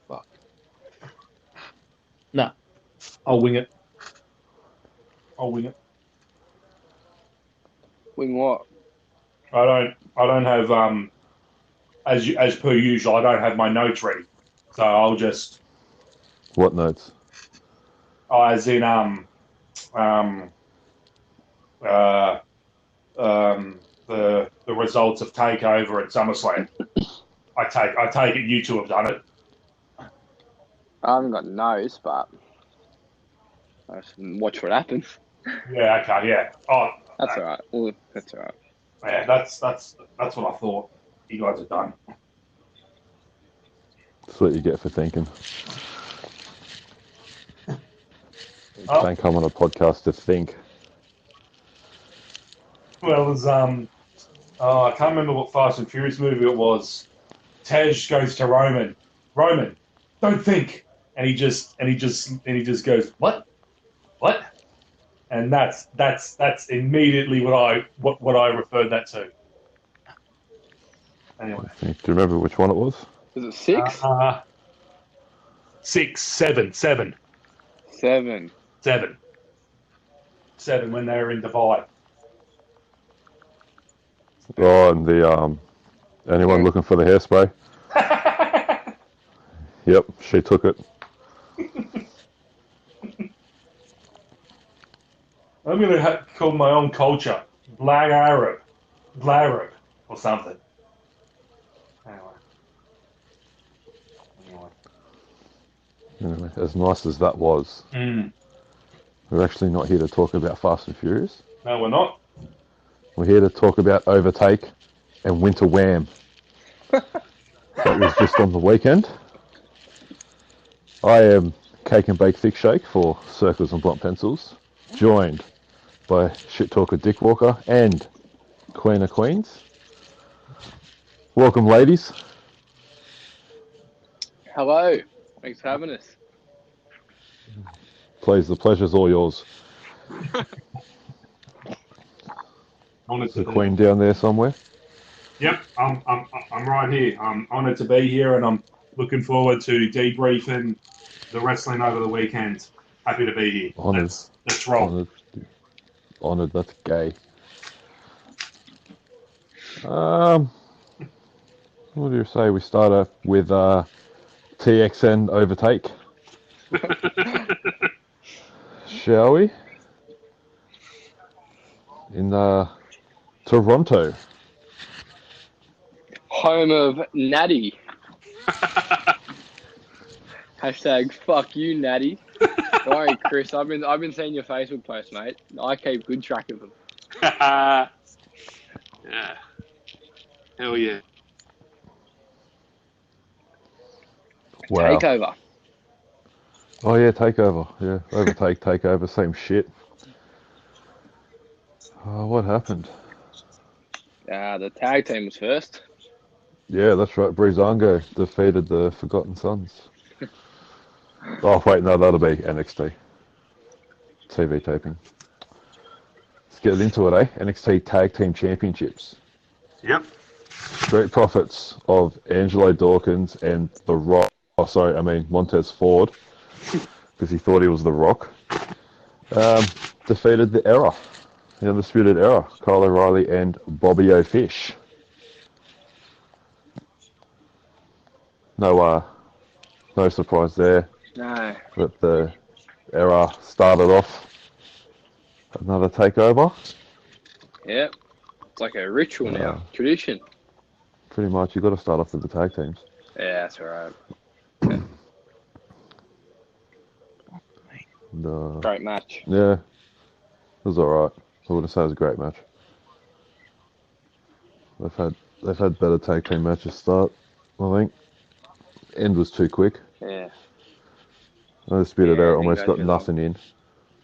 Fuck. No, I'll wing it. Wing what? I don't have as per usual. I don't have my notes ready, so I'll just. What notes? Oh, as in the results of Takeover at SummerSlam. I take it you two have done it. I haven't got notes, but I just watch what happens. Yeah. Okay. Yeah. Oh, That's all right. Well, that's all right. yeah. That's what I thought you guys have done. That's what you get for thinking. Oh. Don't come on a podcast to think. Well, there's I can't remember what Fast and Furious movie it was. Tej goes to Roman. Roman, don't think, and he just goes, what? And that's immediately what I referred that to. Anyway, Do you remember which one it was? Was it 6? 6, 7. 7. 7 when they were in Dubai. Oh, and the anyone looking for the hairspray? Yep, she took it. I'm going to call my own culture Black Arab, or something. Anyway, as nice as that was, we're actually not here to talk about Fast and Furious. No, we're not. We're here to talk about Overtake and Winter Wham. That was just on the weekend. I am Cake and Bake Thick Shake for Circles and Blunt Pencils, joined by Shit Talker Dick Walker and Queen of Queens. Welcome, ladies. Hello. Thanks for having us. Please, the pleasure's all yours. Honoured The Queen down there somewhere. Yep, I'm right here. I'm honoured to be here, and I'm looking forward to debriefing the wrestling over the weekend. Happy to be here. Honoured. Let's roll. Honoured. That's gay. What do you say? We start up with TXN Overtake. Shall we? In Toronto. Home of Natty. Hashtag fuck you, Natty. Don't worry, Chris. I've been seeing your Facebook posts, mate. I keep good track of them. Yeah. Hell yeah. Wow. Takeover. Oh yeah, Takeover. Yeah, Overtake, Takeover, same shit. What happened? The tag team was first. Yeah, that's right. Breezango defeated the Forgotten Sons. Oh wait, no, that'll be NXT. TV taping. Let's get into it, eh? NXT Tag Team Championships. Yep. Great profits of Angelo Dawkins and The Rock. Oh, sorry, I mean Montez Ford, because he thought he was The Rock. Defeated the Era, the Undisputed Era, Kyle O'Reilly and Bobby O'Fish. No surprise there. No. That the Era started off another takeover. Yep. It's like a ritual now. Tradition. Pretty much, you've got to start off with the tag teams. Yeah, that's all right. Great match. Yeah, it was alright. I wouldn't say it was a great match. They've had better tag team matches start, I think. End was too quick. Yeah. Undisputed Era almost got goes nothing in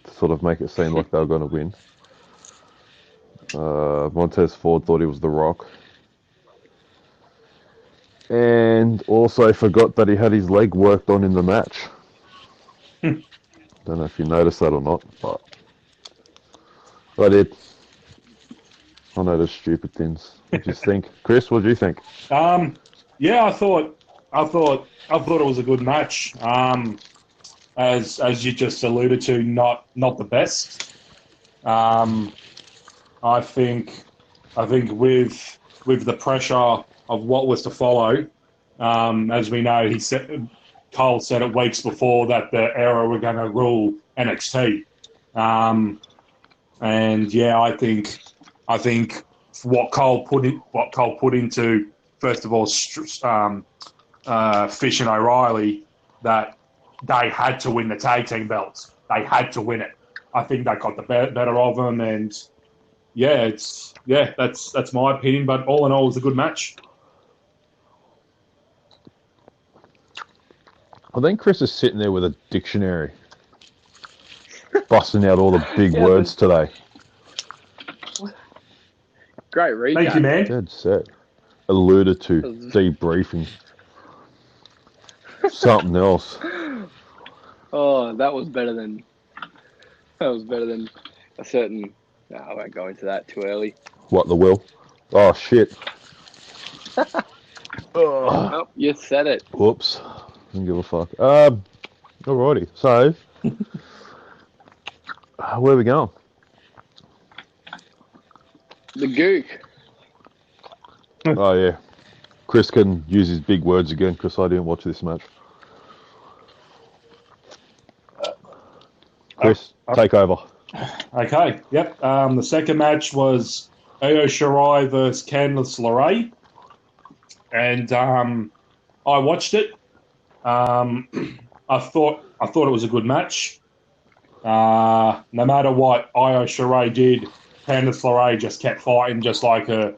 to sort of make it seem like they were going to win. Montez Ford thought he was The Rock. And also forgot that he had his leg worked on in the match. Don't know if you noticed that or not, but I did. I noticed stupid things. What do you think? Chris, what do you think? Yeah, I thought it was a good match. As you just alluded to, not the best. Um, I think with the pressure of what was to follow, as we know, Cole said it weeks before that the era were going to rule NXT. And yeah, I think what Cole put into, first of all, Fish and O'Reilly, that they had to win the tag team belts. They had to win it. I think they got the better of them, and that's my opinion. But all in all, it was a good match. I think Chris is sitting there with a dictionary, busting out all the big Yeah, words today. Great recap. Thank you, man. Dead set. Alluded to, debriefing. Something else. Oh, that was better than a certain. No, I won't go into that too early. What, the will? Oh, shit. Oh, you said it. Whoops. Don't give a fuck. Alrighty. So, where are we going? The Gook. Oh, yeah. Chris can use his big words again because I didn't watch this match. Chris, take over. Okay, yep. The second match was Io Shirai versus Candice LeRae, and I watched it. I thought it was a good match. No matter what Io Shirai did, Candice LeRae just kept fighting, just like a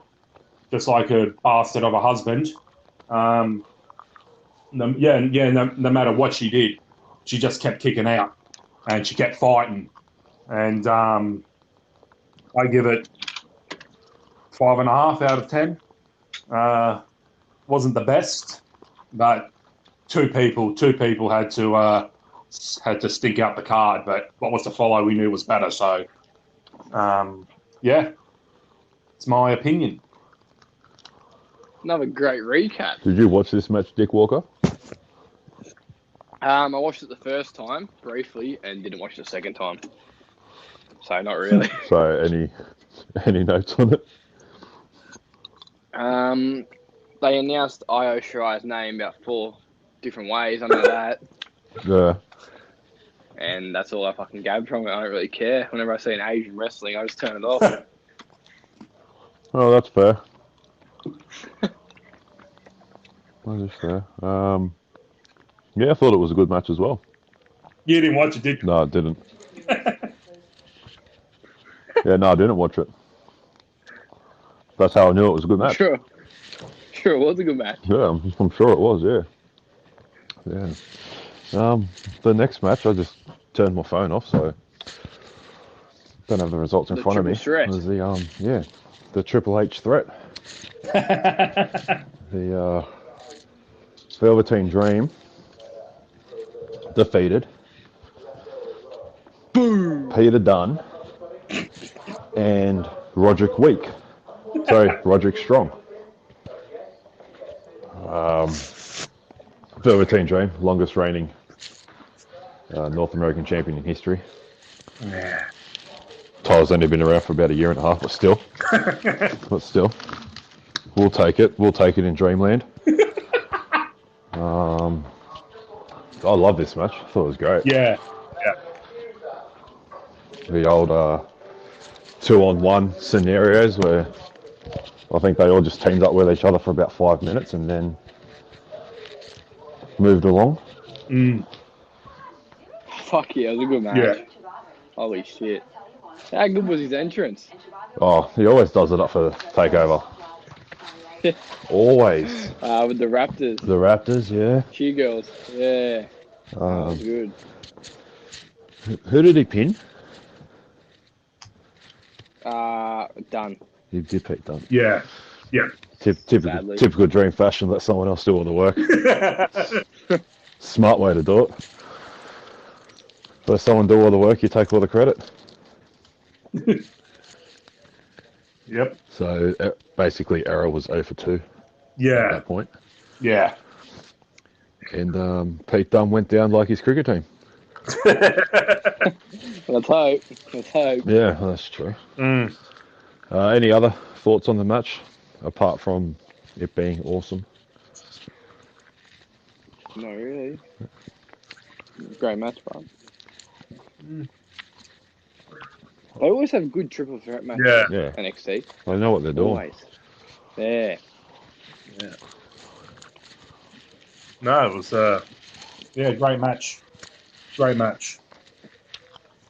bastard of a husband. No matter what she did, she just kept kicking out, and she kept fighting. And I give it 5.5 out of 10. Wasn't the best, but two people had to stink out the card. But what was to follow, we knew was better. So, yeah, it's my opinion. Another great recap. Did you watch this match, Dick Walker? I watched it the first time briefly and didn't watch it the second time. So not really. So any notes on it? They announced Io Shirai's name about 4 different ways. I know that. Yeah. And that's all I fucking gabbed from it. I don't really care. Whenever I see an Asian wrestling, I just turn it off. Oh, that's fair. That is fair. Yeah, I thought it was a good match as well. You didn't watch it, did you? No, I didn't. Yeah, no, I didn't watch it. That's how I knew it was a good match. Sure, it was a good match. Yeah, I'm sure it was, yeah. Yeah. The next match, I just turned my phone off, so don't have the results in The front of me. triple threat. It was the Triple H threat. The Velveteen Dream defeated Peter Dunne and Roderick Weak. Sorry, Roderick Strong. Velveteen Dream, longest reigning North American champion in history. Yeah. Title's only been around for about 1.5 years, but still, we'll take it. We'll take it in Dreamland. I love this match. I thought it was great. Yeah. The old 2-on-1 scenarios where I think they all just teamed up with each other for about 5 minutes and then moved along. Fuck yeah, it was a good match. Yeah. Holy shit. How good was his entrance? Oh, he always does it up for the takeover. Always. With the Raptors. The Raptors, yeah. Cheer girls. Yeah. That was good. Who did he pin? Done. He did pick Dunn. Yeah. Typical Dream fashion, let someone else do all the work. Smart way to do it. Let someone do all the work, you take all the credit. Yep. So basically, Arrow was 0 for 2 at Yeah. that point. Yeah. And Pete Dunne went down like his cricket team. Let's hope. Let's hope. Yeah, that's true. Any other thoughts on the match, apart from it being awesome? Not really. Great match, bro. They always have good triple threat matches. Yeah. NXT. They know what they're doing. Always. Yeah. No, it was great match. Great match.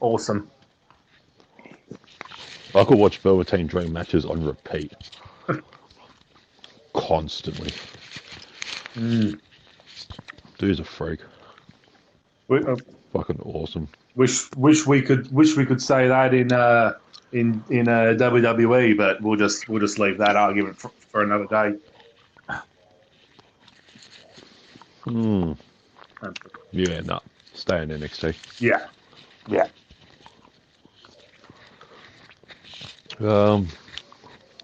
Awesome. I could watch Velveteen Dream matches on repeat. Constantly. Dude's a freak. Fucking awesome. Wish we could say that in WWE, but we'll just leave that argument for another day. Yeah, no. Stay in NXT. Yeah.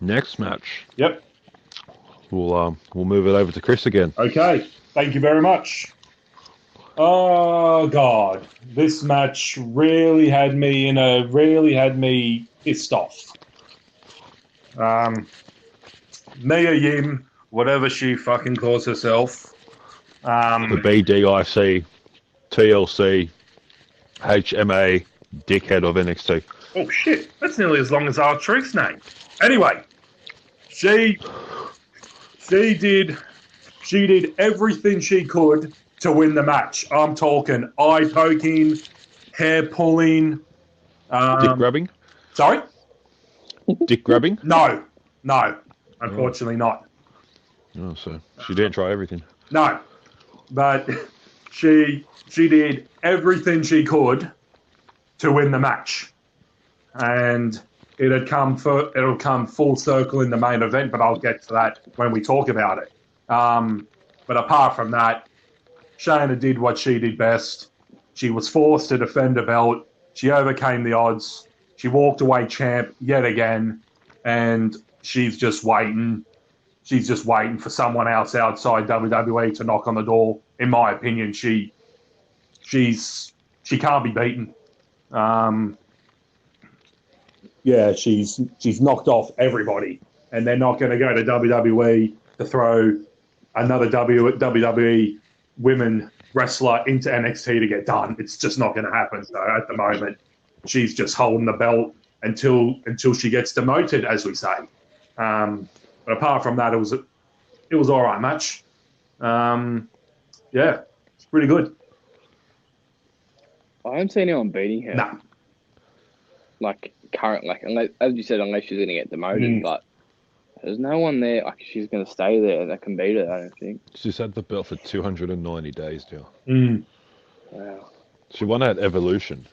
Next match. Yep. We'll move it over to Chris again. Okay. Thank you very much. Oh God, this match really had me pissed off. Mia Yim, whatever she fucking calls herself. The BDIC, TLC, HMA, dickhead of NXT. Oh shit, that's nearly as long as our Truth's name. Anyway, she did everything she could to win the match. I'm talking eye poking, hair pulling, Dick grabbing? Sorry? Dick grabbing? No, unfortunately not. Oh, so she didn't try everything. No, but she did everything she could to win the match, and it'll come full circle in the main event. But I'll get to that when we talk about it. But apart from that, Shayna did what she did best. She was forced to defend a belt. She overcame the odds. She walked away champ yet again, and she's just waiting. She's just waiting for someone else outside WWE to knock on the door. In my opinion, she can't be beaten. She's knocked off everybody, and they're not going to go to WWE to throw another WWE women wrestler into NXT to get done. It's just not going to happen. So at the moment, she's just holding the belt until she gets demoted, as we say. But apart from that, it was all right match. It's pretty good. I haven't seen anyone beating her. Nah. Unless, as you said, unless she's going to get demoted, but there's no one there. She's going to stay there that can beat her, I don't think. She's had the belt for 290 days now. Wow. She won at Evolution.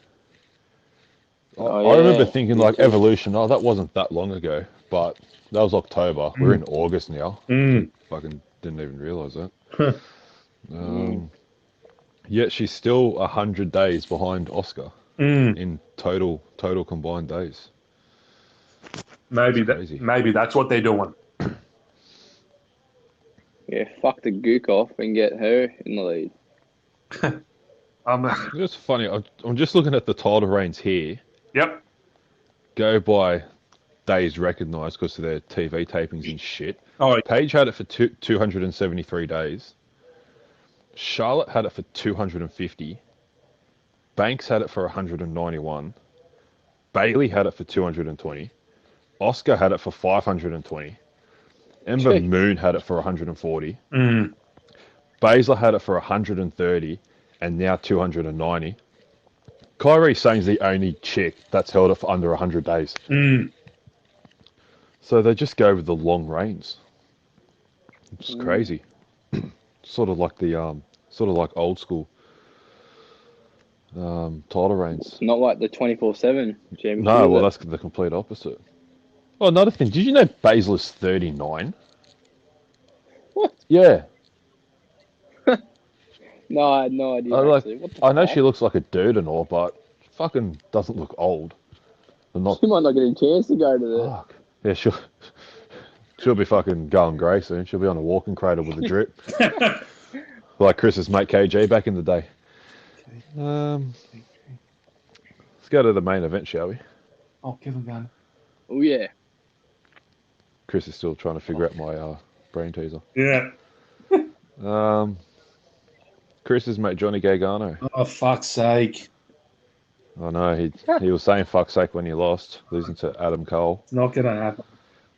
I remember thinking, Evolution, that wasn't that long ago, but that was October. We're in August now. Fucking didn't even realise that. Yet she's still 100 days behind Oscar in total combined days. Maybe that's what they're doing. Yeah, fuck the gook off and get her in the lead. It's funny. I'm just looking at the title reigns here. Yep. Go by days recognised because of their TV tapings and shit. Oh, Paige had it for 273 days. Charlotte had it for 250. Banks had it for 191. Bailey had it for 220. Oscar had it for 520. Ember Moon had it for 140. Baszler had it for 130, and now 290. Kairi Sane's the only chick that's held it for under 100 days. So they just go with the long reigns. It's crazy. Sort of like old school title reigns. Not like the 24/7 championship. No, well, that's the complete opposite. Oh, another thing. Did you know Baszler's 39? What? Yeah. No, I had no idea. I know she looks like a dude and all, but fucking doesn't look old. She might not get a chance to go to the... Fuck. Yeah, She'll be fucking going grey soon. She'll be on a walking cradle with a drip. Like Chris's mate KG back in the day. Let's go to the main event, shall we? Oh, Kevin Gunn. Oh yeah. Chris is still trying to figure out my brain teaser. Yeah. Chris's mate Johnny Gargano. Oh, fuck's sake. I know, he was saying fuck's sake when he lost, losing to Adam Cole. It's not going to happen.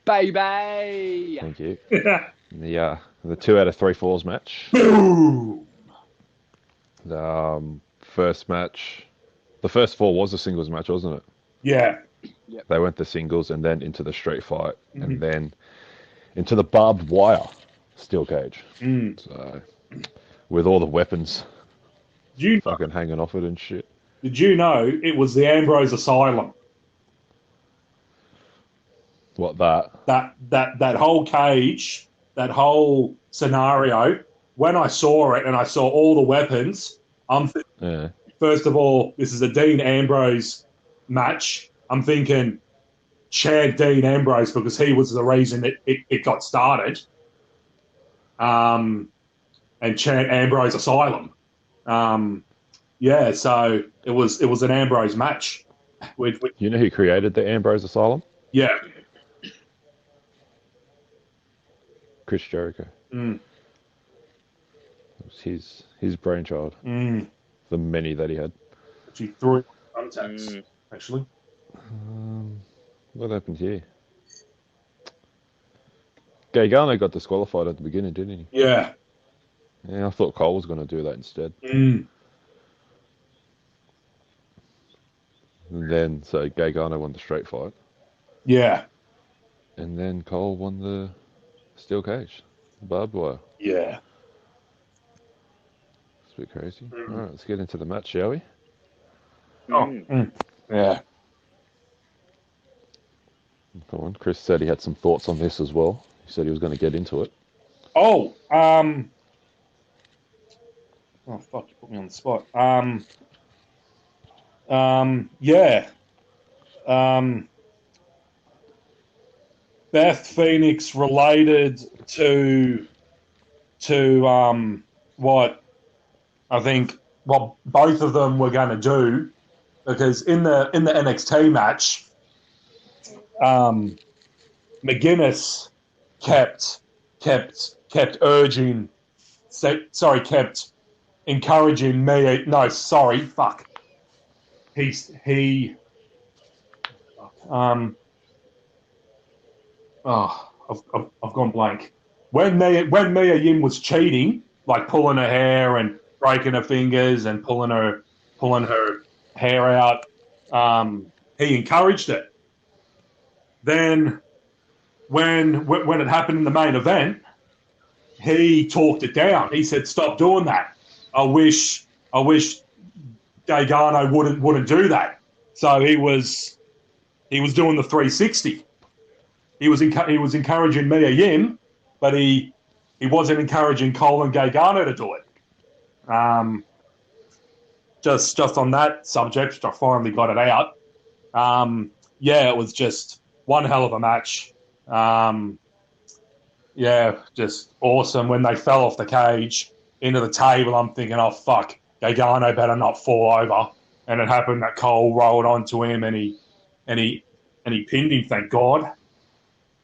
Baby. Thank you. The 2 out of 3 falls match. Boom! First match, the first 4 was a singles match, wasn't it? Yeah. They went to singles and then into the street fight and then into the barbed wire steel cage. So, with all the weapons fucking hanging off it and shit. Did you know it was the Ambrose Asylum? What, that? That whole cage, that whole scenario, when I saw it and I saw all the weapons, I'm thinking, first of all, this is a Dean Ambrose match. I'm thinking Chad Dean Ambrose because he was the reason it got started. And Chad Ambrose Asylum. So it was an Ambrose match. With You know who created the Ambrose Asylum? Yeah. Chris Jericho. It was his brainchild. The many that he had. She threw it on thumbtacks, actually. What happened here? Gargano got disqualified at the beginning, didn't he? Yeah. Yeah, I thought Cole was going to do that instead. Mm. And then, so Gargano won the straight fight. Yeah. And then Cole won the steel cage, the barbed wire. Yeah. It's a bit crazy. All right, let's get into the match, shall we? Yeah. Come on. Chris said he had some thoughts on this as well. He said he was going to get into it. Oh, fuck, you put me on the spot. Beth Phoenix related to what I think what both of them were going to do, because in the NXT match, McGuinness kept encouraging me. No, sorry, fuck. I've gone blank. When Mia Yim was cheating, like pulling her hair and breaking her fingers and pulling her hair out, he encouraged it. Then when it happened in the main event, he talked it down. He said, "Stop doing that. I wish Gargano wouldn't do that." So he was doing the 360. He was encouraging Mia Yim, but he wasn't encouraging Cole and Gargano to do it. Just on that subject, which I finally got it out. It was just one hell of a match. Just awesome. When they fell off the cage into the table, I'm thinking, oh fuck, Gargano better not fall over. And it happened that Cole rolled onto him and he pinned him, thank God.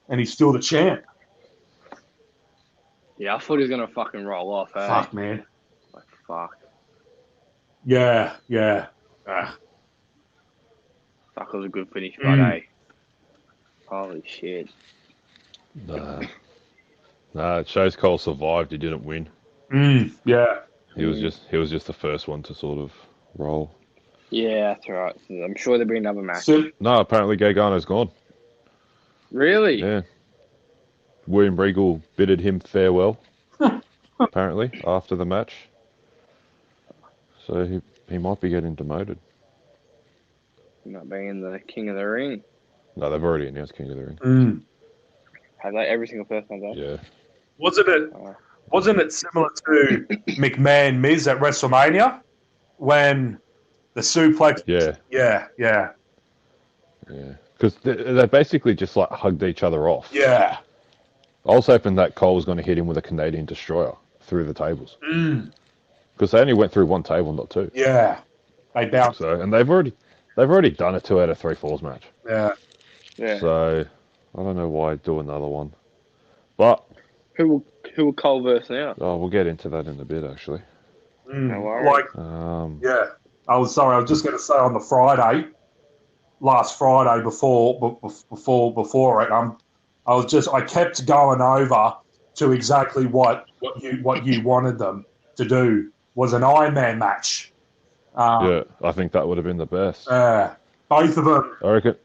And he's still the champ. Yeah, I thought he was gonna fucking roll off. Eh? Fuck, man. Like fuck. Yeah. Fuck, it was a good finish, but eh. Holy shit. Nah, it shows Cole survived. He didn't win. Yeah. He was just the first one to sort of roll. Yeah, that's right. I'm sure there'll be another match. No, apparently Gargano's gone. Really? Yeah. William Regal bidded him farewell, apparently, after the match. So he might be getting demoted. Not being the king of the ring. No, they've already announced King of the Ring. Have they? Every single person has that? Yeah. Wasn't it similar to McMahon Miz at WrestleMania when the suplex? Yeah. Because they basically just like hugged each other off. Yeah. I was hoping that Cole was going to hit him with a Canadian destroyer through the tables. Because they only went through one table, not two. Yeah, they bounced. So, and they've already done a 2 out of 3 falls match. Yeah. Yeah. So I don't know why do another one. But Who will Cole verse now? oh, we'll get into that in a bit actually. No worries. Like, yeah. I was just going to say on the last Friday before it, I kept going over to exactly what you wanted them to do was an Ironman match. Yeah, I think that would have been the best. Both of them. I reckon.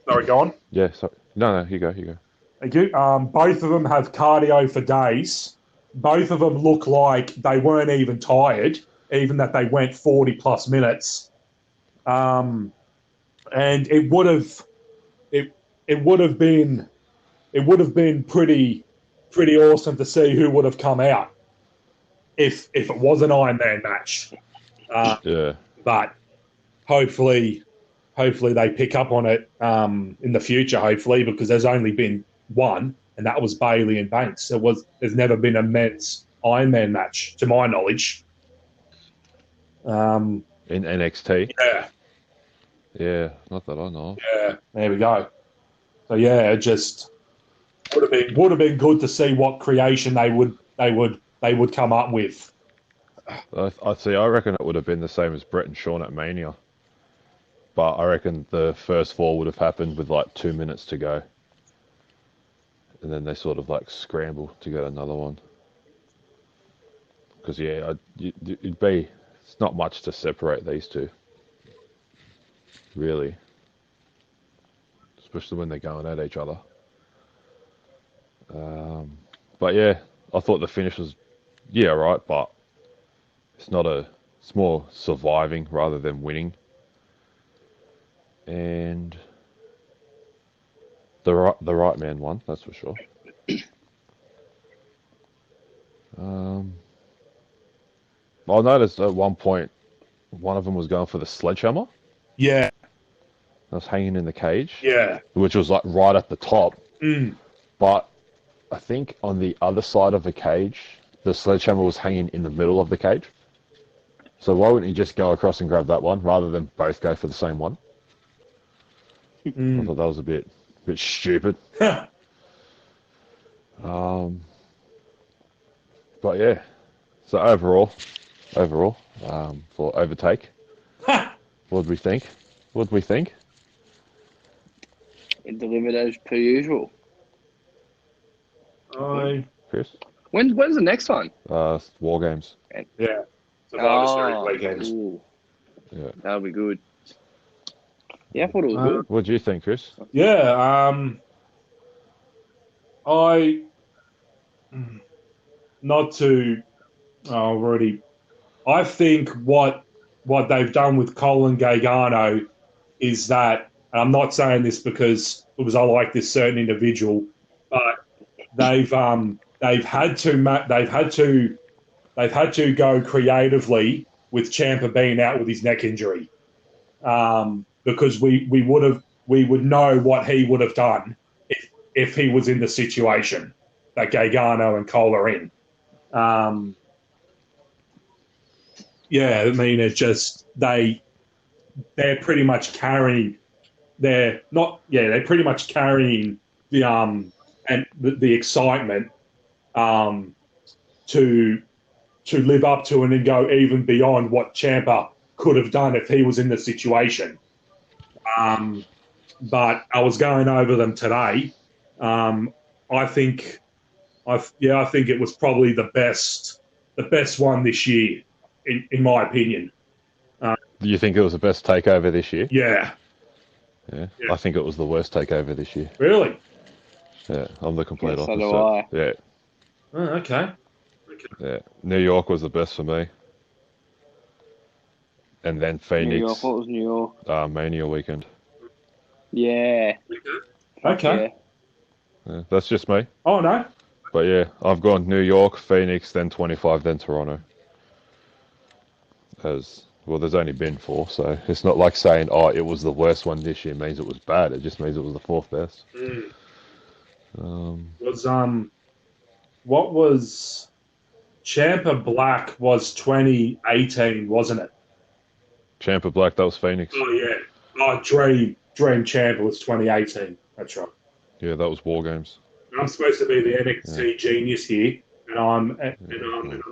Sorry, go on. Yeah, sorry. No, you go. Thank you. Both of them have cardio for days. Both of them look like they weren't even tired, even that they went 40 plus minutes. And it would have been pretty awesome to see who would have come out if it was an Ironman match. Yeah. But hopefully they pick up on it in the future, hopefully, because there's only been one, and that was Bailey and Banks. There's never been a men's Ironman match, to my knowledge. In NXT? Yeah. Yeah, not that I know. Yeah, there we go. So yeah, it just would have been good to see what creation they would come up with. I see. I reckon it would have been the same as Brett and Sean at Mania, but I reckon the first fall would have happened with like 2 minutes to go, and then they sort of like scramble to get another one. Because yeah, it's not much to separate these two, really, especially when they're going at each other. But yeah, I thought the finish was right, but it's more surviving rather than winning. And the right man won, that's for sure. I noticed at one point one of them was going for the sledgehammer. Yeah. That was hanging in the cage. Yeah. Which was like right at the top. Mm. But I think on the other side of the cage, the sledgehammer was hanging in the middle of the cage. So why wouldn't you just go across and grab that one rather than both go for the same one? I thought that was a bit stupid. But yeah. So overall, for overtake, what did we think? It delivered as per usual. Chris? When's the next one? War Games. Yeah. Survivor Series weekend. Ooh. Yeah. That'll be good. Yeah, I thought it was good. What do you think, Chris? Yeah. I think what they've done with Colin Gargano is that, and I'm not saying this because I like this certain individual, but they've had to go creatively with Ciampa being out with his neck injury, because we would know what he would have done if he was in the situation that Gargano and Cole are in. Yeah, I mean, it's just they're pretty much carrying. They're pretty much carrying the and the excitement to live up to and then go even beyond what Ciampa could have done if he was in the situation. But I was going over them today. I think it was probably the best one this year, in my opinion. Do you think it was the best takeover this year? Yeah. Yeah. I think it was the worst takeover this year. Really? Yeah, I'm the complete So opposite. do I. Yeah. Oh, okay. Yeah. New York was the best for me. And then Phoenix. New York. What was New York? Mania weekend. Yeah. Okay. Yeah, that's just me. Oh, no. But yeah, I've gone New York, Phoenix, then 25, then Toronto. Well, there's only been 4, so it's not like saying, it was the worst one this year means it was bad. It just means it was the 4th best. Was what was Champa Black was 2018, wasn't it? Champa Black, that was Phoenix. Oh yeah. Oh, Dream Champa was 2018. That's right. Yeah, that was War Games. I'm supposed to be the NXT genius here, and I'm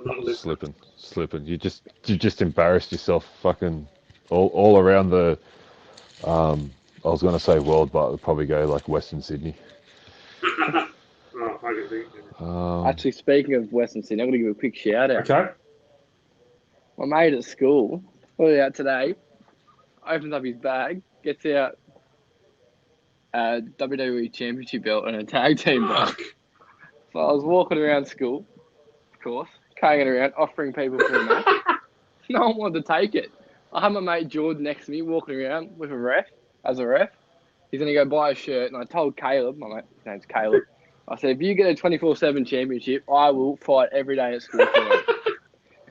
not listening. Slipping. You just embarrassed yourself, fucking all around the. I was gonna say world, but I'd probably go like Western Sydney. Oh, I can think. Actually, speaking of Western Sydney, I'm going to give a quick shout out. Okay. My mate at school, out today, opens up his bag, gets out a WWE Championship belt and a tag team belt. So I was walking around school, of course, carrying it around, offering people for a match. No one wanted to take it. I had my mate Jordan next to me walking around with a ref. He's going to go buy a shirt, and I told Caleb, my mate, his name's Caleb, I said, if you get a 24/7 championship, I will fight every day at school for it.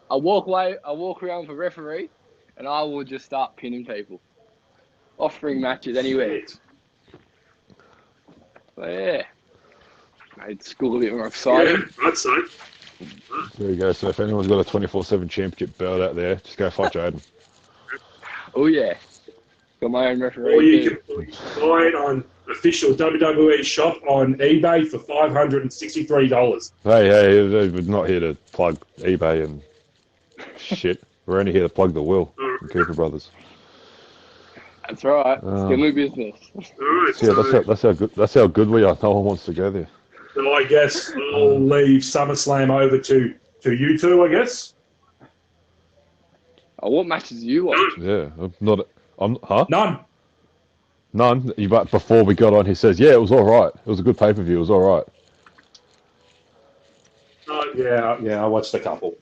I walk around with a referee, and I will just start pinning people. Offering matches anywhere. So, yeah. Made school a bit more exciting. Yeah, I'd say. There you go. So if anyone's got a 24/7 championship belt out there, just go fight Jaden. Oh, yeah. Got my own referee. Or you can buy it on official WWE shop on eBay for $563. Hey, we're not here to plug eBay and shit. We're only here to plug the will and Cooper Brothers. That's right. Still in business. All right, So yeah, that's how good we are. No one wants to go there. So I guess I'll leave SummerSlam over to you two, I guess. Oh, what matches do you watch? Yeah, huh? None. But before we got on, he says, yeah, it was all right. It was a good pay-per-view. It was all right. Yeah, I watched a couple.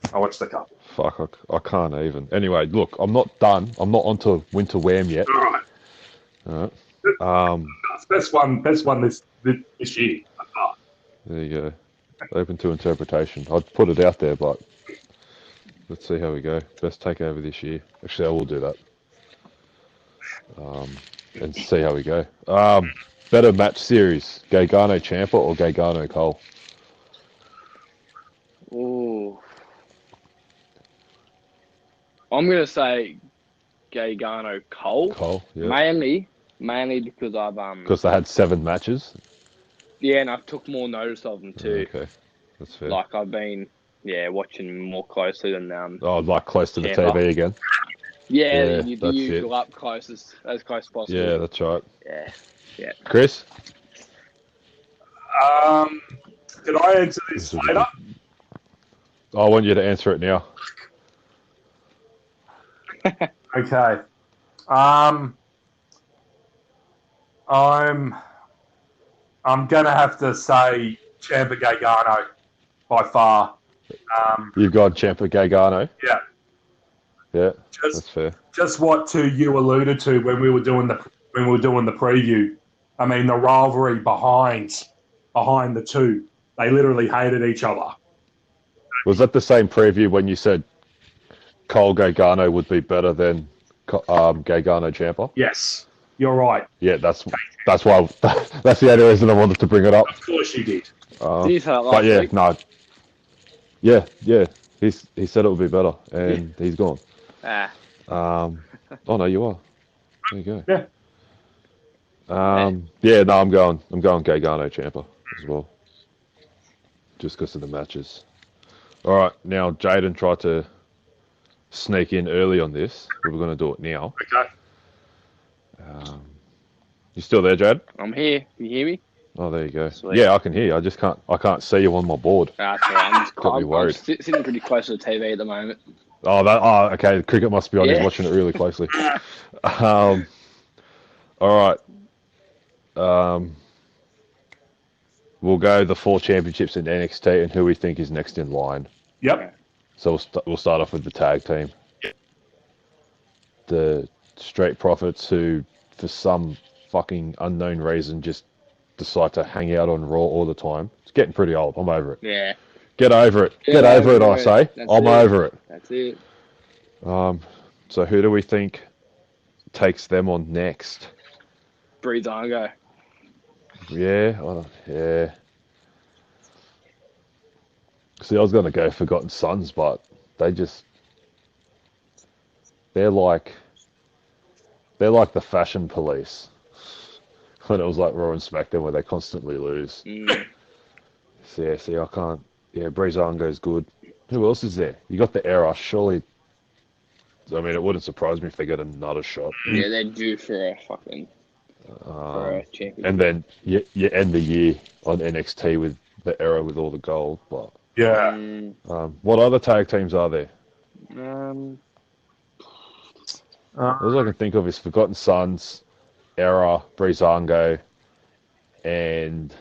Fuck, I can't even. Anyway, look, I'm not done. I'm not onto Winter Wham yet. All right. Best one this year. There you go. Open to interpretation. I'd put it out there, but let's see how we go. Best takeover this year. Actually, I will do that. And see how we go. Better match series: Gargano Ciampa or Gargano Cole? Ooh. I'm going to say Gargano Cole. Cole, yeah. Mainly because I've Because they had 7 matches. Yeah, and I took more notice of them too. Okay, that's fair. Like I've been watching more closely than like close to the Ciampa. TV again. Yeah, Yeah, the usual up closest as close as possible. Yeah, that's right. Yeah. Chris? Can I answer this later? I want you to answer it now. Okay. I'm gonna have to say Ciampa Gargano by far. You've got Ciampa Gargano. Yeah. Yeah, that's fair. Just what you alluded to when we were doing the preview. I mean, the rivalry behind the two. They literally hated each other. Was that the same preview when you said Cole Gargano would be better than Gargano Ciampa? Yes, you're right. Yeah, that's why that's the only reason I wanted to bring it up. Of course you did. Did you say that last But yeah, week? no. Yeah. He said it would be better, and he's gone. Oh no, you are. There you go. Yeah. Yeah, no, I'm going Gargano Ciampa as well, just because of the matches. All right, now Jaden tried to sneak in early on this, but we're going to do it now. Okay. You still there, Jad? I'm here. Can you hear me? Oh, there you go. Sweet. Yeah, I can hear you. I can't see you on my board. That's all right. Got me worried. I'm sitting pretty close to the TV at the moment. Oh, okay. Cricket must be on. He's watching it really closely. All right. We'll go the 4 championships in NXT and who we think is next in line. Yep. So we'll start off with the tag team. The Street Profits, who for some fucking unknown reason just decide to hang out on Raw all the time. It's getting pretty old. I'm over it. Yeah. Get over it. Get over it, I say. I'm over it. That's it. So who do we think takes them on next? Breezango. Yeah. See, I was gonna go Forgotten Sons, but they just they're like the fashion police when it was like Raw and SmackDown where they constantly lose. So yeah, see, I can't. Yeah, Breezango's good. Who else is there? You got the Era, surely. I mean, it wouldn't surprise me if they get another shot. Yeah, they're due for a fucking for a championship. And then you end the year on NXT with the Era with all the gold. But Yeah. what other tag teams are there? All I can think of is Forgotten Sons, Era, Breezango, and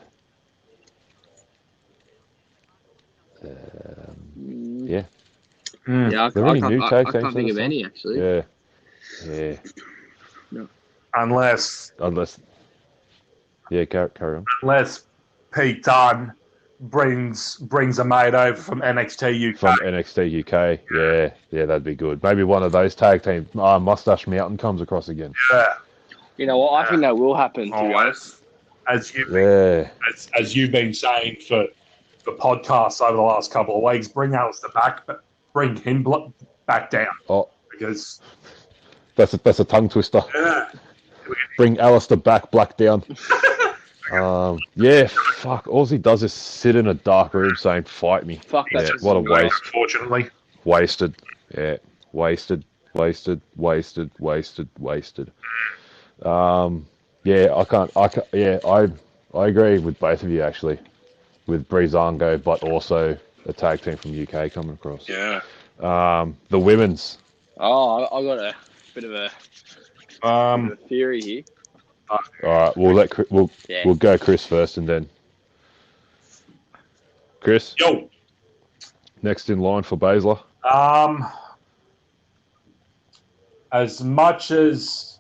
yeah. Yeah, I There any new tag can't teams think of on? any actually. Yeah. Unless Carry on. Pete Dunne brings a mate over from NXT UK. From NXT UK, yeah, that'd be good. Maybe one of those tag teams. Mustache Mountain comes across again. Yeah. You know what? I think that will happen. To be honest, as you've been saying for podcasts over the last couple of weeks, bring Alistair back, but bring him back down. Oh, because that's a tongue twister. Yeah. Bring Alistair back, black down. Yeah, fuck. All he does is sit in a dark room saying, "Fight me." Fuck that. Yeah, what a waste. Unfortunately. Wasted. Yeah, wasted. Yeah, I can't. Yeah, I agree with both of you actually, with Breezango, but also a tag team from UK coming across. Yeah. The women's. Oh, I got a bit of a theory here. All right, we'll go Chris first, and then Chris. Yo. Next in line for Baszler. As much as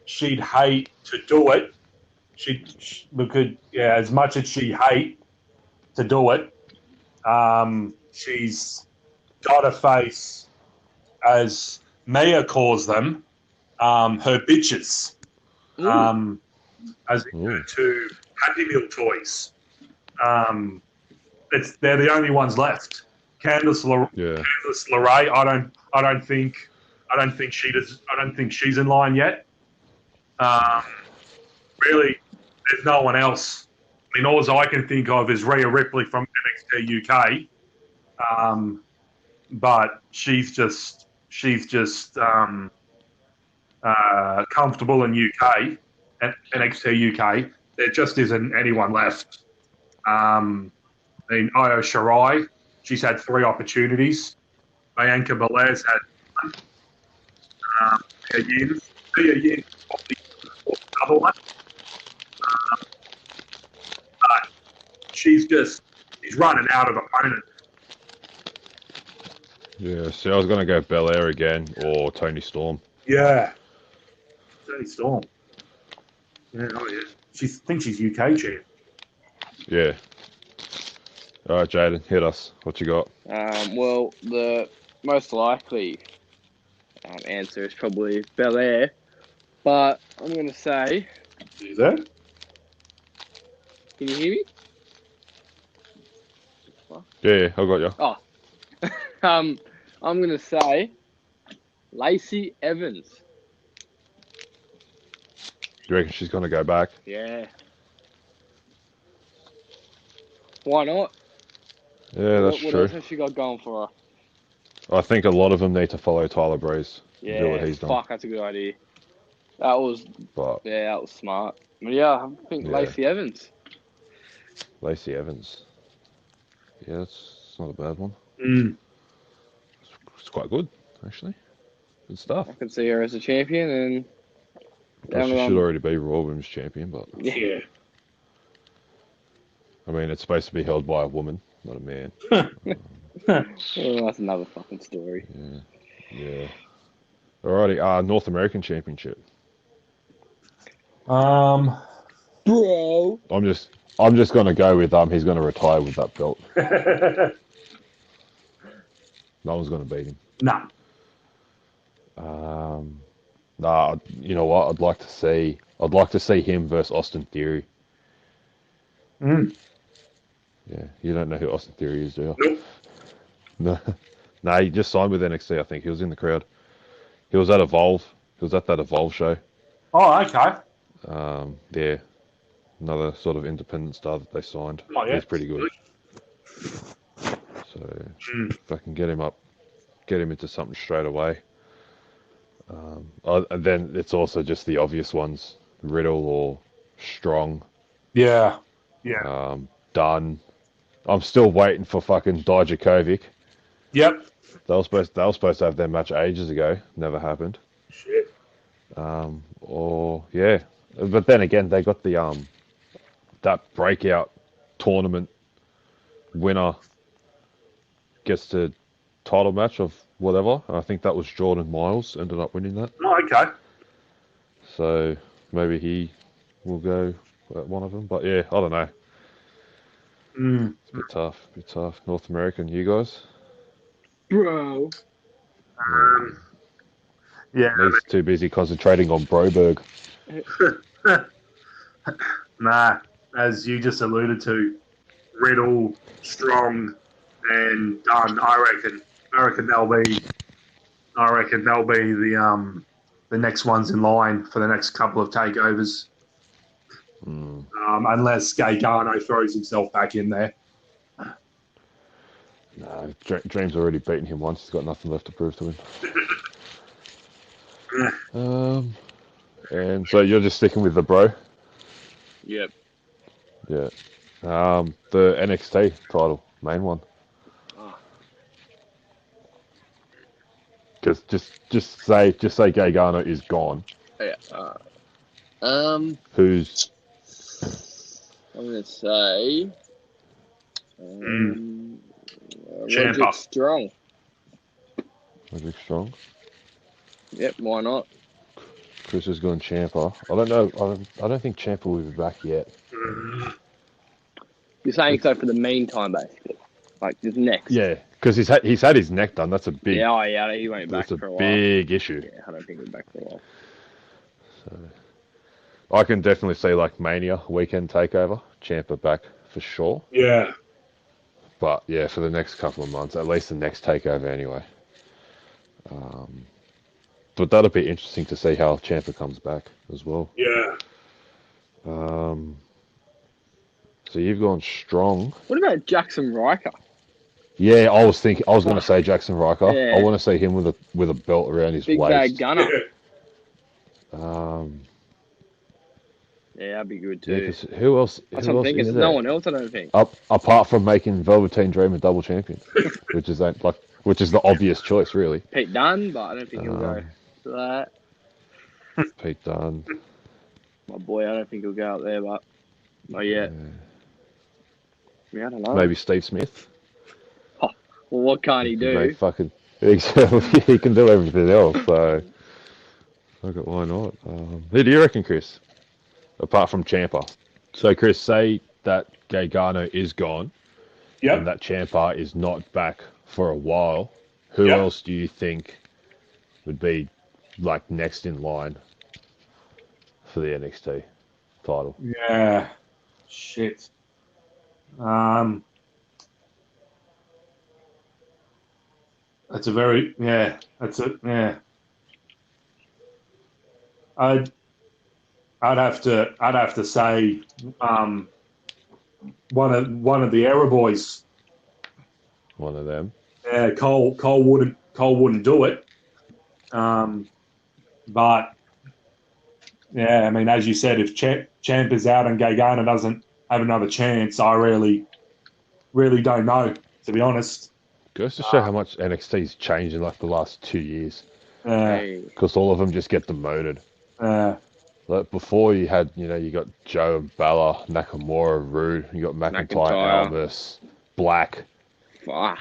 she'd hate to do it, as much as she hate to do it, she's got to face, as Mia calls them, her bitches. As to Happy Meal toys. They're the only ones left. Candice LeRae, I don't think she's in line yet. Really, there's no one else. I mean, all I can think of is Rhea Ripley from NXT UK. But she's just comfortable in UK and NXT UK. There just isn't anyone left. I mean, Io Shirai, she's had 3 opportunities. Bianca Belair's had 1. Mia Yim, another one. But she's running out of opponents. Yeah, see, I was going to go Belair again or Toni Storm. Yeah. Toni Storm. Yeah, She thinks she's UK champ. Yeah. All right, Jaden, hit us. What you got? Well, the most likely answer is probably Belair, but I'm going to say... Is that? Can you hear me? Yeah, I got you. Oh. I'm going to say Lacey Evans. You reckon she's going to go back? Yeah. Why not? Yeah, that's what true. else has she got going for her? I think a lot of them need to follow Tyler Breeze. Yeah, do what he's done. fuck, that's a good idea. That was smart. But yeah, I think Lacey Evans. Lacey Evans. Yeah, it's not a bad one. It's quite good, actually. Good stuff. I can see her as a champion, and Well, she should already be Raw Women's Champion, but yeah. I mean, it's supposed to be held by a woman, not a man. Well, that's another fucking story. Yeah. Alrighty, North American Championship. Bro. I'm just gonna go with he's gonna retire with that belt. No one's gonna beat him. Nah. Nah, you know what? I'd like to see I'd like to see him versus Austin Theory. Mm. Yeah, you don't know who Austin Theory is, do you? Nope. No. No, he just signed with NXT, I think. He was in the crowd. He was at Evolve. He was at that Evolve show. Oh, okay. Yeah, another sort of independent star that they signed. Oh, yeah. He's pretty good. So if I can get him into something straight away. And then it's also just the obvious ones, Riddle or Strong, Yeah. Yeah. Dunn. I'm still waiting for fucking Dijakovic. Yep. They were supposed to have their match ages ago. Never happened. Shit. Or yeah, but then again, they got the that breakout tournament winner gets the title match of whatever. I think that was Jordan Miles ended up winning that. Oh, okay. So maybe he will go at one of them. But yeah, I don't know. Mm. It's a bit tough. North American, you guys? Bro. Yeah. He's too busy concentrating on Broberg. Nah, as you just alluded to, Riddle, Strong, and Dunn. I reckon they'll be the next ones in line for the next couple of takeovers. Unless Gargano throws himself back in there. No, Dream's already beaten him once. He's got nothing left to prove to him. And so you're just sticking with the bro? Yep. Yeah. The NXT title, main one. Because just say Gargano is gone. Yeah. Who's I'm gonna say. Ciampa. Roderick Strong. Roderick Strong? Yep. Why not? Chris has gone Ciampa. I don't know. I don't think Ciampa will be back yet. You're saying so for the meantime, basically. Like just next. Yeah, because he's had his neck done. That's a big. Yeah, he went back That's for a a while. big issue. Yeah, I don't think he's back for a while. So, I can definitely see like Mania weekend takeover, Ciampa back for sure. Yeah. But yeah, for the next couple of months, at least the next takeover anyway. But that'll be interesting to see how Ciampa comes back as well. Yeah. So you've gone Strong. What about Jackson Riker? Yeah, I was going to say Jackson Riker. Yeah. I want to see him with a belt around his Big waist. bag gunner. Yeah, that'd be good yeah, too. 'cause who else? That's who what I'm else thinking. is There's there? no one else, I don't think. Apart from making Velveteen Dream a double champion, which is the obvious choice, really. Pete Dunne, but I don't think he'll go to that. Pete Dunne. My boy, I don't think he'll go out there, but not yet. Yeah, I don't know. Maybe Steve Smith. Well, what can't he do? They fucking he can do everything else. So look at why not? Who do you reckon, Chris? Apart from Ciampa. So Chris, say that Gargano is gone, Yep. and that Ciampa is not back for a while. Who Yep. else do you think would be like next in line for the NXT title? Yeah. Shit. That's a very I'd have to say one of the Era boys. One of them. Yeah, Cole wouldn't do it. But yeah, I mean, as you said, if Champ is out and Gargano doesn't have another chance, I really don't know, to be honest. Goes to show how much NXT's changed in like the last 2 years. Hey. Because all of them just get demoted. Like before, you had you got Joe and Bella, Nakamura, Rude. You got McIntyre, Elvis, Black. Fuck.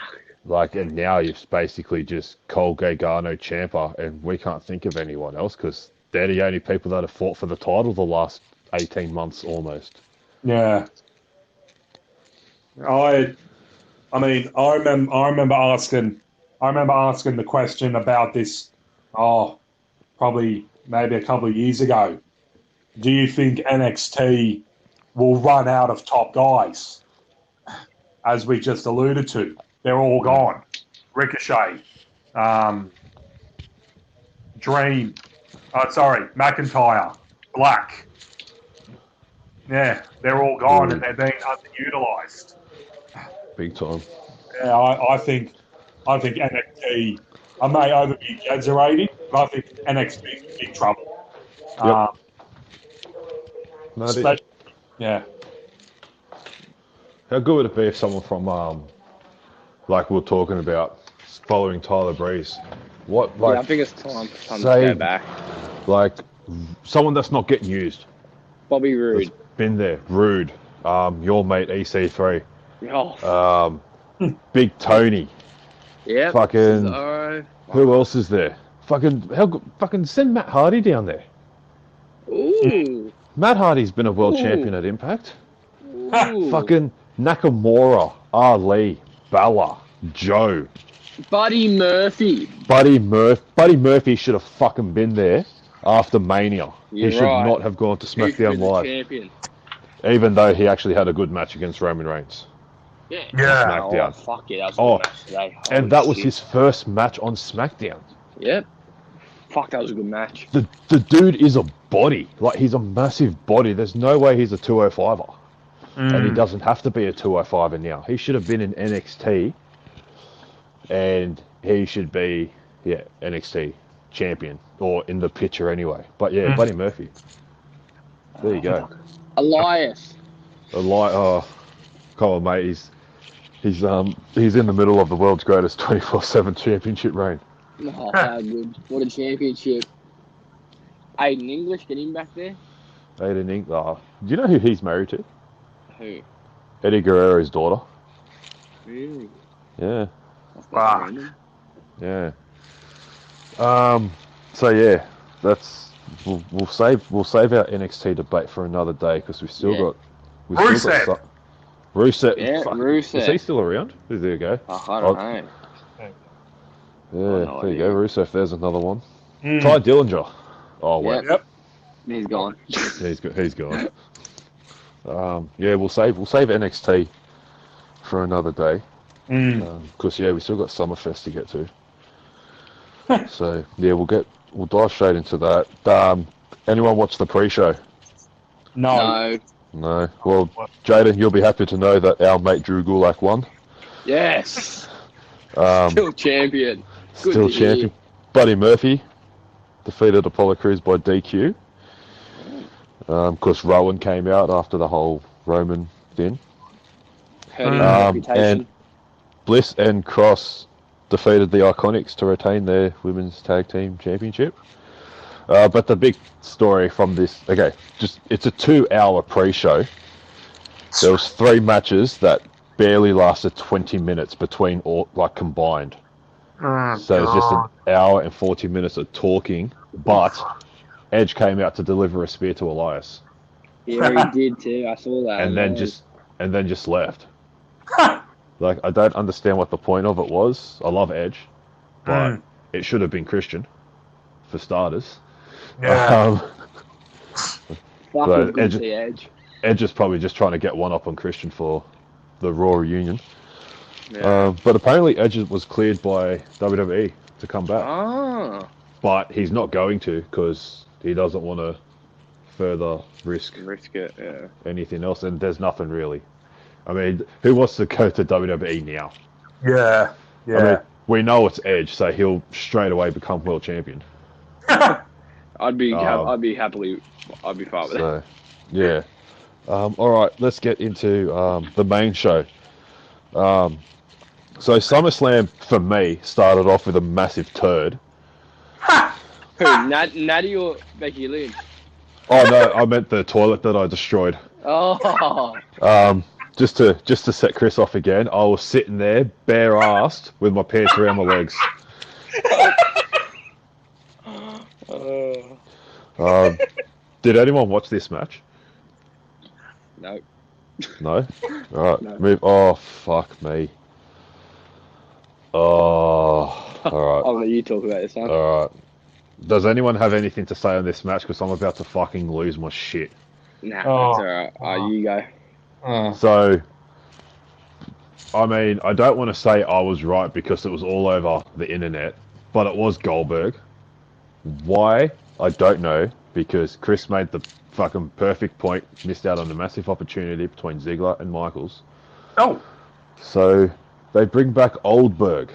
And now you've basically just Cole, Gargano, Ciampa, and we can't think of anyone else because they're the only people that have fought for the title the last 18 months almost. Yeah. I remember asking the question about this. Probably maybe a couple of years ago, do you think NXT will run out of top guys? As we just alluded to, they're all gone. Ricochet, Dream, McIntyre, Black. Yeah, they're all gone and they're being underutilized. Big time. Yeah, I think NXT. I may overbe exaggerating, but I think NXT is in big trouble. Yep. Especially, yeah. How good would it be if someone from, like we were talking about, following Tyler Breeze? What, like, I think it's time for someone say, to go back. Like, someone that's not getting used. Bobby Roode. Been there. Rude. Your mate EC3. Oh. Big Tony. Yeah. Fucking. Who else is there? Fucking send Matt Hardy down there. Ooh. Matt Hardy's been a world champion at Impact. Ooh. Fucking Nakamura, Ali, Bella, Joe. Buddy Murphy. Buddy Murphy should have fucking been there after Mania. You're he should right. not have gone to SmackDown Live. Champion. Even though he actually had a good match against Roman Reigns. Yeah. SmackDown. Oh, fuck yeah, that was a good match today. And that was his first match on SmackDown. Yep. Fuck, that was a good match. The dude is a body. Like, he's a massive body. There's no way he's a 205er. And he doesn't have to be a 205er now. He should have been in NXT. And he should be, NXT champion. Or in the picture anyway. But yeah, Buddy Murphy. There you go. Elias. Come on, mate. He's in the middle of the world's greatest 24/7 championship reign. Oh, how good. What a championship. Aiden English, get him back there. Aiden English. Do you know who he's married to? Who? Eddie Guerrero's daughter. Really? Yeah. That's not random. Yeah. So yeah, we'll save our NXT debate for another day because we've still got Rusev. Rusev. Yeah, Fuck. Rusev. Is he still around? There you go. Oh, I don't know. Yeah, there you go. Rusev. There's another one. Mm. Ty Dillinger. Oh wait. Yep. He's gone. He's gone. We'll save NXT for another day. Because we still got Summerfest to get to. So yeah, we'll dive straight into that. Anyone watch the pre-show? No. No. Well, Jaden, you'll be happy to know that our mate Drew Gulak won. Yes. Still champion. Good Still to champion. hear. Buddy Murphy defeated Apollo Crews by DQ. Because Rowan came out after the whole Roman thing. Hurt his reputation. And Bliss and Cross defeated the Iconics to retain their women's tag team championship. But the big story from this, it's a 2-hour pre-show. There was 3 matches that barely lasted 20 minutes between all, like, combined. So it's just an hour and 40 minutes of talking, but Edge came out to deliver a spear to Elias. Yeah, he did too. I saw that. And then just left. Like, I don't understand what the point of it was. I love Edge, but it should have been Christian, for starters. Yeah. Fucking good to Edge. Edge is probably just trying to get one up on Christian for the Raw reunion. Yeah. But apparently Edge was cleared by WWE to come back. Oh. But he's not going to because he doesn't want to further risk it, yeah. anything else. And there's nothing really. I mean, who wants to go to WWE now? Yeah. Yeah. I mean, we know it's Edge, so he'll straight away become world champion. I'd be fine with that. So, yeah. All right, let's get into the main show. So SummerSlam, for me, started off with a massive turd. Who, Natty or Becky Lynch? Oh, no, I meant the toilet that I destroyed. Oh. Just to set Chris off again, I was sitting there, bare-assed, with my pants around my legs. Did anyone watch this match? No. No? Alright, No. move. Oh, fuck me. Oh, alright. I'll let you talk about this one. Alright. Does anyone have anything to say on this match? Because I'm about to fucking lose my shit. Nah, Oh. that's alright. You go. So, I mean, I don't want to say I was right because it was all over the internet, but it was Goldberg. Why? I don't know, because Chris made the fucking perfect point, missed out on a massive opportunity between Ziggler and Michaels. Oh. So, they bring back Oldberg.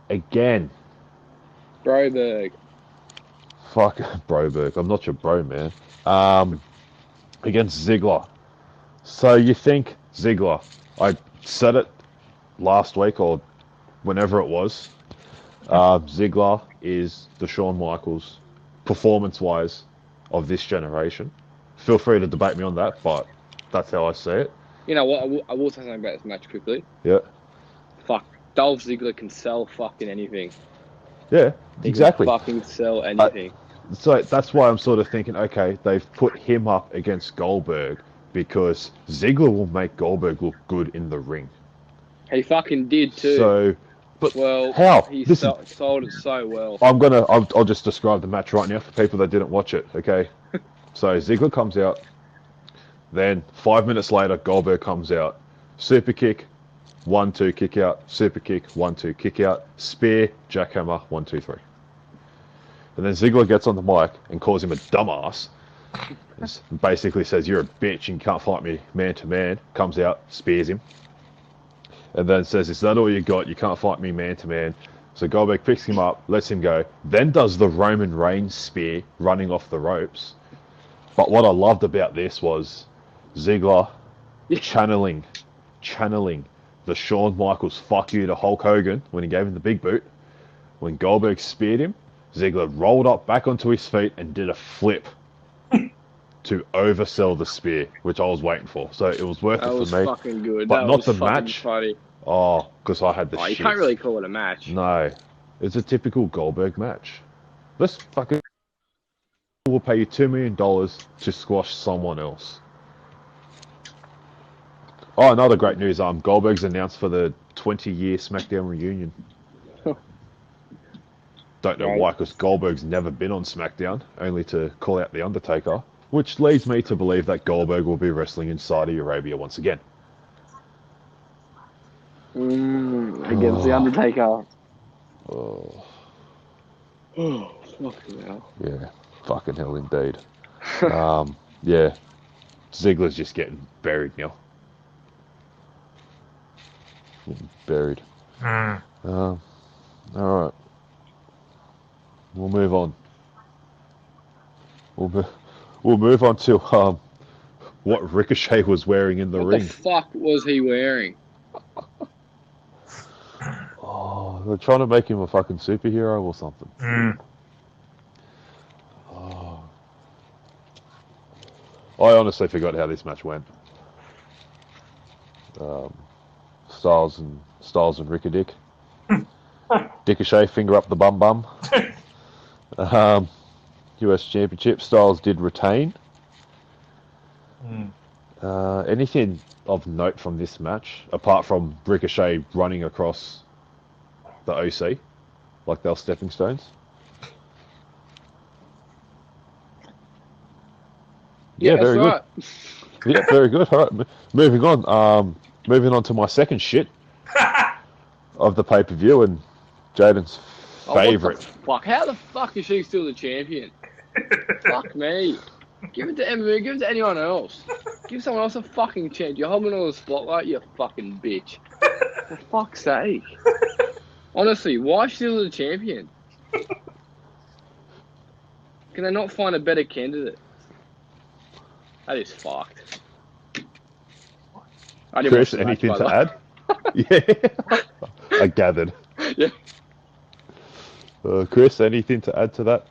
Again. Broberg. Fuck Broberg. I'm not your bro, man. Against Ziggler. So you think Ziggler? I said it last week or whenever it was. Ziggler is the Shawn Michaels, performance-wise, of this generation. Feel free to debate me on that, but that's how I see it. You know what? I will say something about this match quickly. Yeah. Fuck. Dolph Ziggler can sell fucking anything. Yeah, He exactly. can fucking sell anything. So that's why I'm sort of thinking, okay, they've put him up against Goldberg because Ziggler will make Goldberg look good in the ring. He fucking did too. So, but well, how? He Listen, sold it so well. I'll just describe the match right now for people that didn't watch it, okay? So Ziggler comes out, then 5 minutes later, Goldberg comes out. Super kick, 1-2 kick out, super kick, 1-2 kick out, spear, jackhammer, 1-2-3. And then Ziggler gets on the mic and calls him a dumbass. Basically says, you're a bitch and you can't fight me man to man. Comes out, spears him. And then says, is that all you got? You can't fight me man to man. So Goldberg picks him up, lets him go, then does the Roman Reigns spear running off the ropes. But what I loved about this was Ziggler channeling the Shawn Michaels fuck you to Hulk Hogan when he gave him the big boot. When Goldberg speared him, Ziggler rolled up back onto his feet and did a flip to oversell the spear, which I was waiting for. So it was worth it for me. That was fucking good. But that not was the fucking match. Funny. Oh, because I had the shit. You can't really call it a match. No. It's a typical Goldberg match. Let's fucking... We'll pay you $2 million to squash someone else. Oh, another great news. Goldberg's announced for the 20-year SmackDown reunion. Don't know why, because Goldberg's never been on SmackDown, only to call out The Undertaker, which leads me to believe that Goldberg will be wrestling in Saudi Arabia once again. Against The Undertaker. Oh. Fucking hell. Yeah, fucking hell indeed. Yeah, Ziggler's just getting buried now. Buried. Alright. We'll move on. We'll move on to what Ricochet was wearing in the ring. What the fuck was he wearing? Oh, they're trying to make him a fucking superhero or something. Oh. I honestly forgot how this match went. Styles and Ricochet. Ricochet, finger up the bum bum. US Championship. Styles did retain. Anything of note from this match, apart from Ricochet running across the OC, like they were stepping stones? Yeah, very good. Yeah, very good. All right, moving on. Moving on to my second shit of the pay-per-view and Jaden's favourite. Fuck, how the fuck is she still the champion? Fuck me. Give it to MMA, give it to anyone else. Give someone else a fucking chance. You're holding on the spotlight, you fucking bitch. For fuck's sake. Honestly, why is she still the champion? Can they not find a better candidate? That is fucked. Chris, anything to add? Yeah, I gathered. Yeah. Chris, anything to add to that?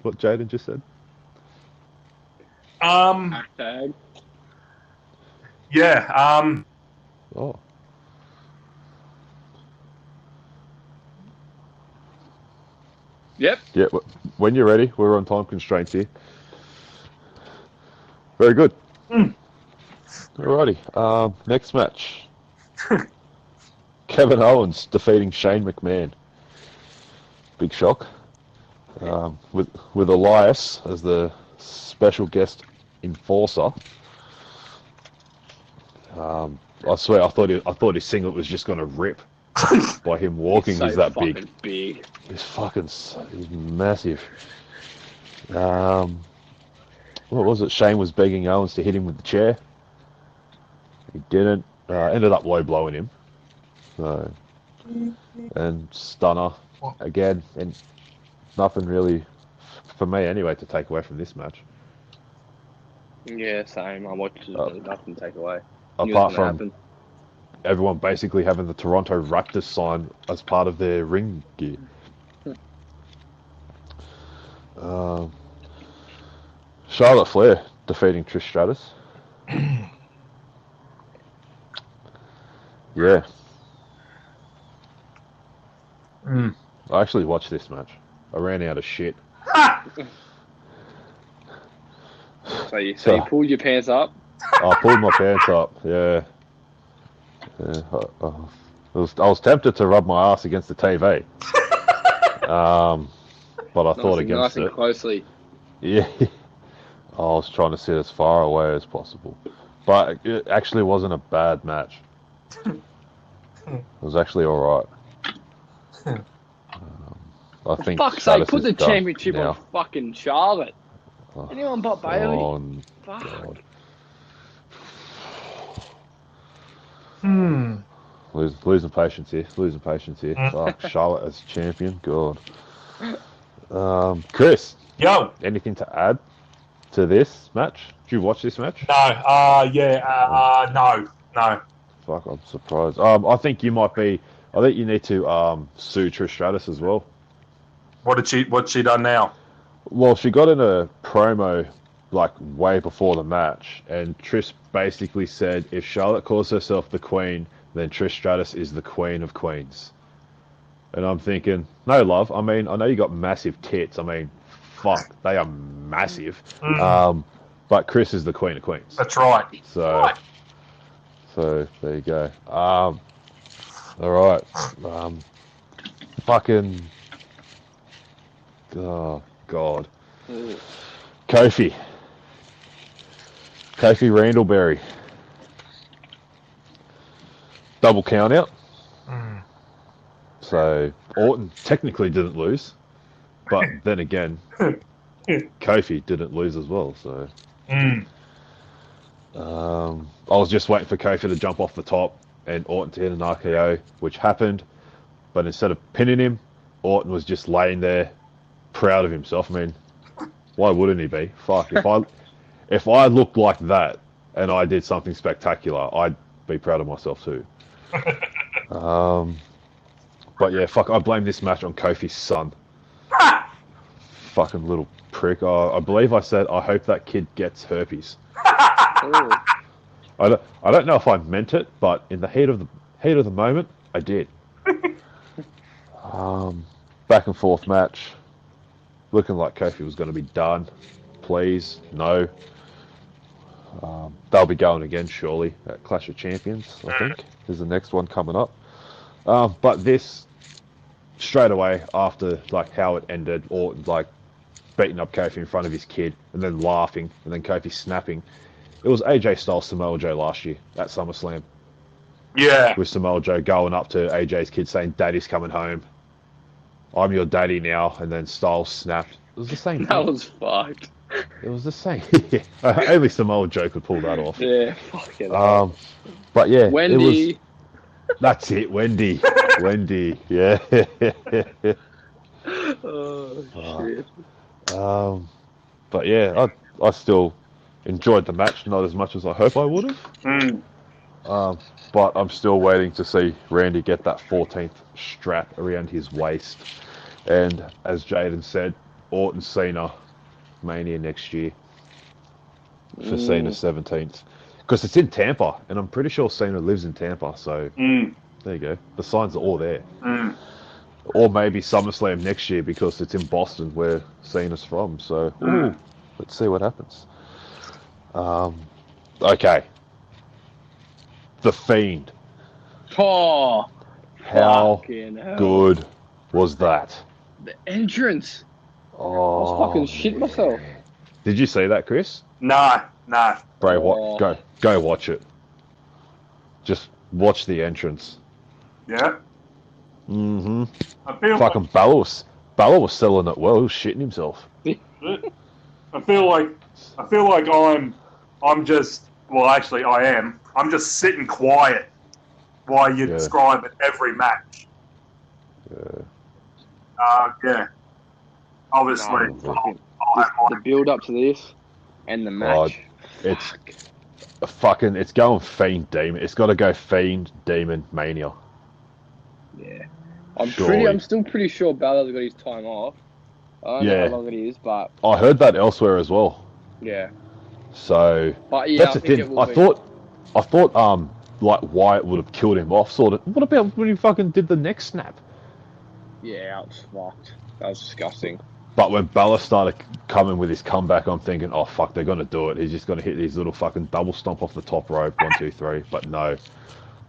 What Jaden just said? Hashtag. Yeah. Oh. Yep. Yeah. When you're ready, we're on time constraints here. Very good. Alrighty. Next match. Kevin Owens defeating Shane McMahon. Big shock. with Elias as the special guest enforcer. I swear, I thought his singlet was just gonna rip by him walking. So He's that fucking big. big. He's massive. What was it? Shane was begging Owens to hit him with the chair. He didn't. Ended up low blowing him. So, and stunner again, and nothing really for me anyway to take away from this match. Yeah, same. I watched it. There's nothing to take away. Apart from everyone basically having the Toronto Raptors sign as part of their ring gear. Charlotte Flair defeating Trish Stratus. Yeah. I actually watched this match. I ran out of shit. So you pulled your pants up? I pulled my pants up, yeah. I was tempted to rub my ass against the TV. But I thought against nice it. and closely. Yeah. I was trying to sit as far away as possible. But it actually wasn't a bad match. It was actually alright. I think For fuck's sake, Stratus put the is done championship now. on fucking Charlotte. Anyone but Bailey? Oh, Fuck. God. Losing patience here. Fuck, Charlotte as champion. God. Chris. Yo. Anything to add to this match? Did you watch this match? No. No. Fuck, I'm surprised. I think you might be. I think you need to sue Trish Stratus as well. What's she done now? Well, she got in a promo like way before the match, and Trish basically said if Charlotte calls herself the Queen, then Trish Stratus is the Queen of Queens. And I'm thinking, no, love. I mean, I know you got massive tits. I mean, fuck, they are massive. But Chris is the Queen of Queens. That's right. So there you go. All right. Fucking. Oh God. Kofi Randallberry. Double count out. So Orton technically didn't lose, but then again, Kofi didn't lose as well. So I was just waiting for Kofi to jump off the top and Orton to hit an RKO, which happened. But instead of pinning him, Orton was just laying there, proud of himself. I mean, why wouldn't he be? Fuck, if I looked like that and I did something spectacular, I'd be proud of myself too. But yeah, fuck, I blame this match on Kofi's son. Fucking little prick. I believe I said I hope that kid gets herpes. I don't know if I meant it, but in the heat of the moment, I did. Back and forth match. Looking like Kofi was going to be done. Please, no. They'll be going again, surely, at Clash of Champions, I think, is the next one coming up. But this, straight away, after like how it ended, or like beating up Kofi in front of his kid, and then laughing, and then Kofi snapping, it was AJ Styles Samoa Joe last year at SummerSlam. Yeah. With Samoa Joe going up to AJ's kid saying, "Daddy's coming home. I'm your daddy now," and then Styles snapped. It was the same thing. That was fucked. It was the same. Only Samoa Joe could pull that off. Yeah, fucking but yeah, Wendy. That's it, Wendy. Wendy, yeah. Oh, shit. But yeah, I still enjoyed the match, not as much as I hope I would have. But I'm still waiting to see Randy get that 14th strap around his waist. And as Jaden said, Orton Cena Mania next year for Cena's 17th. Because it's in Tampa, and I'm pretty sure Cena lives in Tampa, so there you go. The signs are all there. Or maybe SummerSlam next year because it's in Boston where Cena's from, so let's see what happens. Okay. The Fiend. Oh, How fucking hell. good was that? The entrance. Oh, fucking shit myself. Did you see that, Chris? No. Bray, Oh. go watch it. Just watch the entrance. Yeah. Mm-hmm. I feel Fucking Balor was selling it well. He was shitting himself. I feel like I'm just, well, actually I am. I'm just sitting quiet while you Yeah. describe it every match. Yeah. Obviously, No, fucking, I'll have the mine. build up to this and the match. It's fucking. It's going Fiend Demon. It's got to go Fiend Demon Mania. Yeah. Surely. I'm still pretty sure Balor's got his time off. I don't know how long it is, but I heard that elsewhere as well. yeah. So But yeah, that's I the think thing. it will I be. thought like Wyatt would have killed him off. Sort of. What about when he fucking did the neck snap? Yeah, that was fucked. That was disgusting. But when Balor started coming with his comeback, I'm thinking, oh fuck, they're gonna do it. He's just gonna hit these little fucking double stomp off the top rope, 1, 2, 3. But no,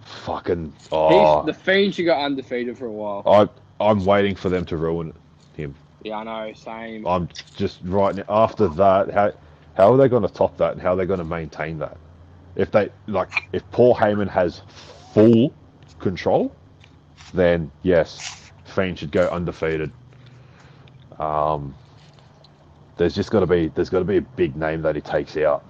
fucking. The Fiend should go undefeated for a while. I'm waiting for them to ruin him. Yeah, I know. Same. I'm just right now. After that, how are they going to top that, and how are they going to maintain that? If Paul Heyman has full control, then yes, Fiend should go undefeated. There's got to be a big name that he takes out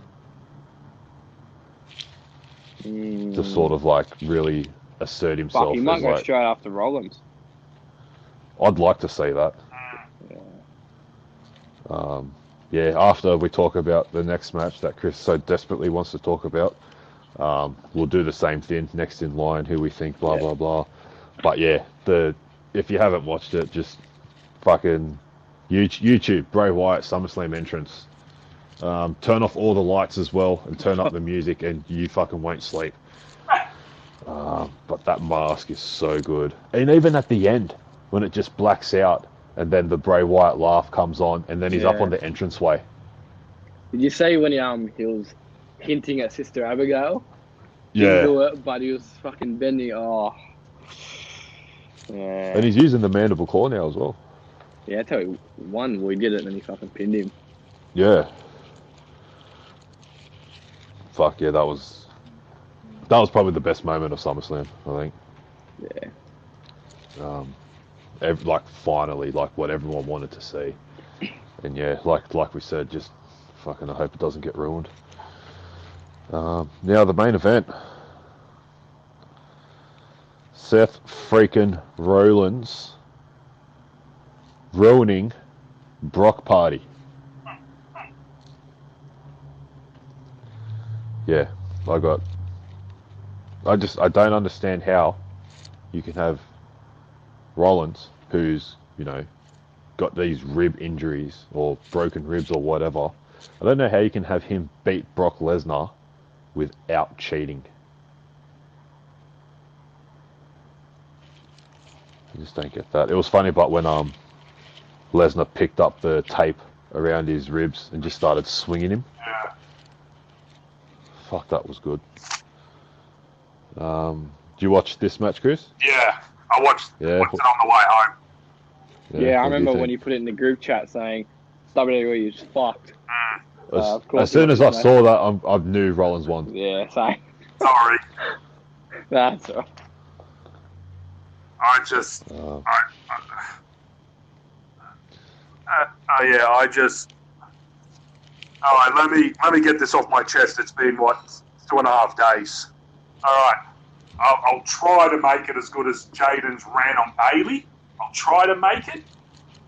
to sort of like really assert himself. Fuck, he might as go like, straight after Rollins. I'd like to see that. Yeah, after we talk about the next match that Chris so desperately wants to talk about, we'll do the same thing next in line, who we think, blah, blah, blah. But yeah, if you haven't watched it, just fucking YouTube, Bray Wyatt, SummerSlam entrance. Turn off all the lights as well and turn up the music and you fucking won't sleep. But that mask is so good. And even at the end, when it just blacks out, and then the Bray Wyatt laugh comes on, and then he's up on the entranceway. Did you see when he was hinting at Sister Abigail? Yeah. Didn't do it, but he was fucking bending. Oh. Yeah. And he's using the mandible claw now as well. Yeah, I tell you, we did it, and then he fucking pinned him. Yeah. Fuck yeah, that was probably the best moment of SummerSlam, I think. Yeah. Finally, what everyone wanted to see. And yeah, like we said, just fucking I hope it doesn't get ruined. Now the main event. Seth freaking Rollins ruining Brock Party. Yeah, I don't understand how you can have Rollins, who's, got these rib injuries or broken ribs or whatever. I don't know how you can have him beat Brock Lesnar without cheating. I just don't get that. It was funny, but when Lesnar picked up the tape around his ribs and just started swinging him. Yeah. Fuck, that was good. Do you watch this match, Chris? Yeah. I watched it on the way home. Yeah, I remember when you put it in the group chat saying WWE is fucked. As soon as I saw that, I knew Rollins won. Yeah, same. Sorry. That's all right. I just... All right, let me get this off my chest. It's been, 2.5 days. All right. I'll try to make it as good as Jaden's ran on Bailey. I'll try to make it,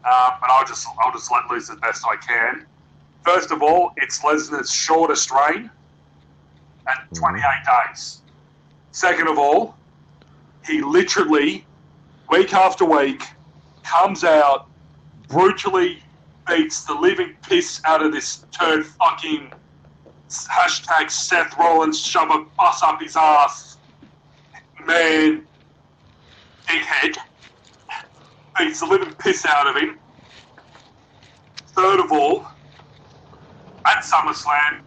but I'll just let loose as best I can. First of all, it's Lesnar's shortest reign at 28 days. Second of all, he literally, week after week, comes out, brutally beats the living piss out of this turd fucking hashtag Seth Rollins, shove a bus up his ass. Man, dickhead, beats the living piss out of him. Third of all, at SummerSlam,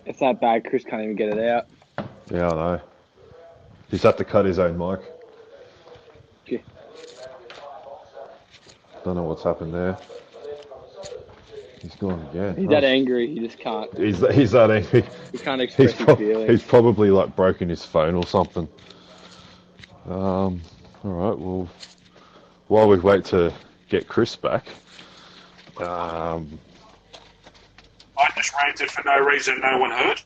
It's that bad. Chris can't even get it out. Yeah, I know. He's had to cut his own mic. Okay. Don't know what's happened there. He's gone again. He's that angry, he just can't. He's that angry. He can't express his feelings. He's probably like broken his phone or something. All right. Well, while we wait to get Chris back, I just ranted for no reason. No one heard.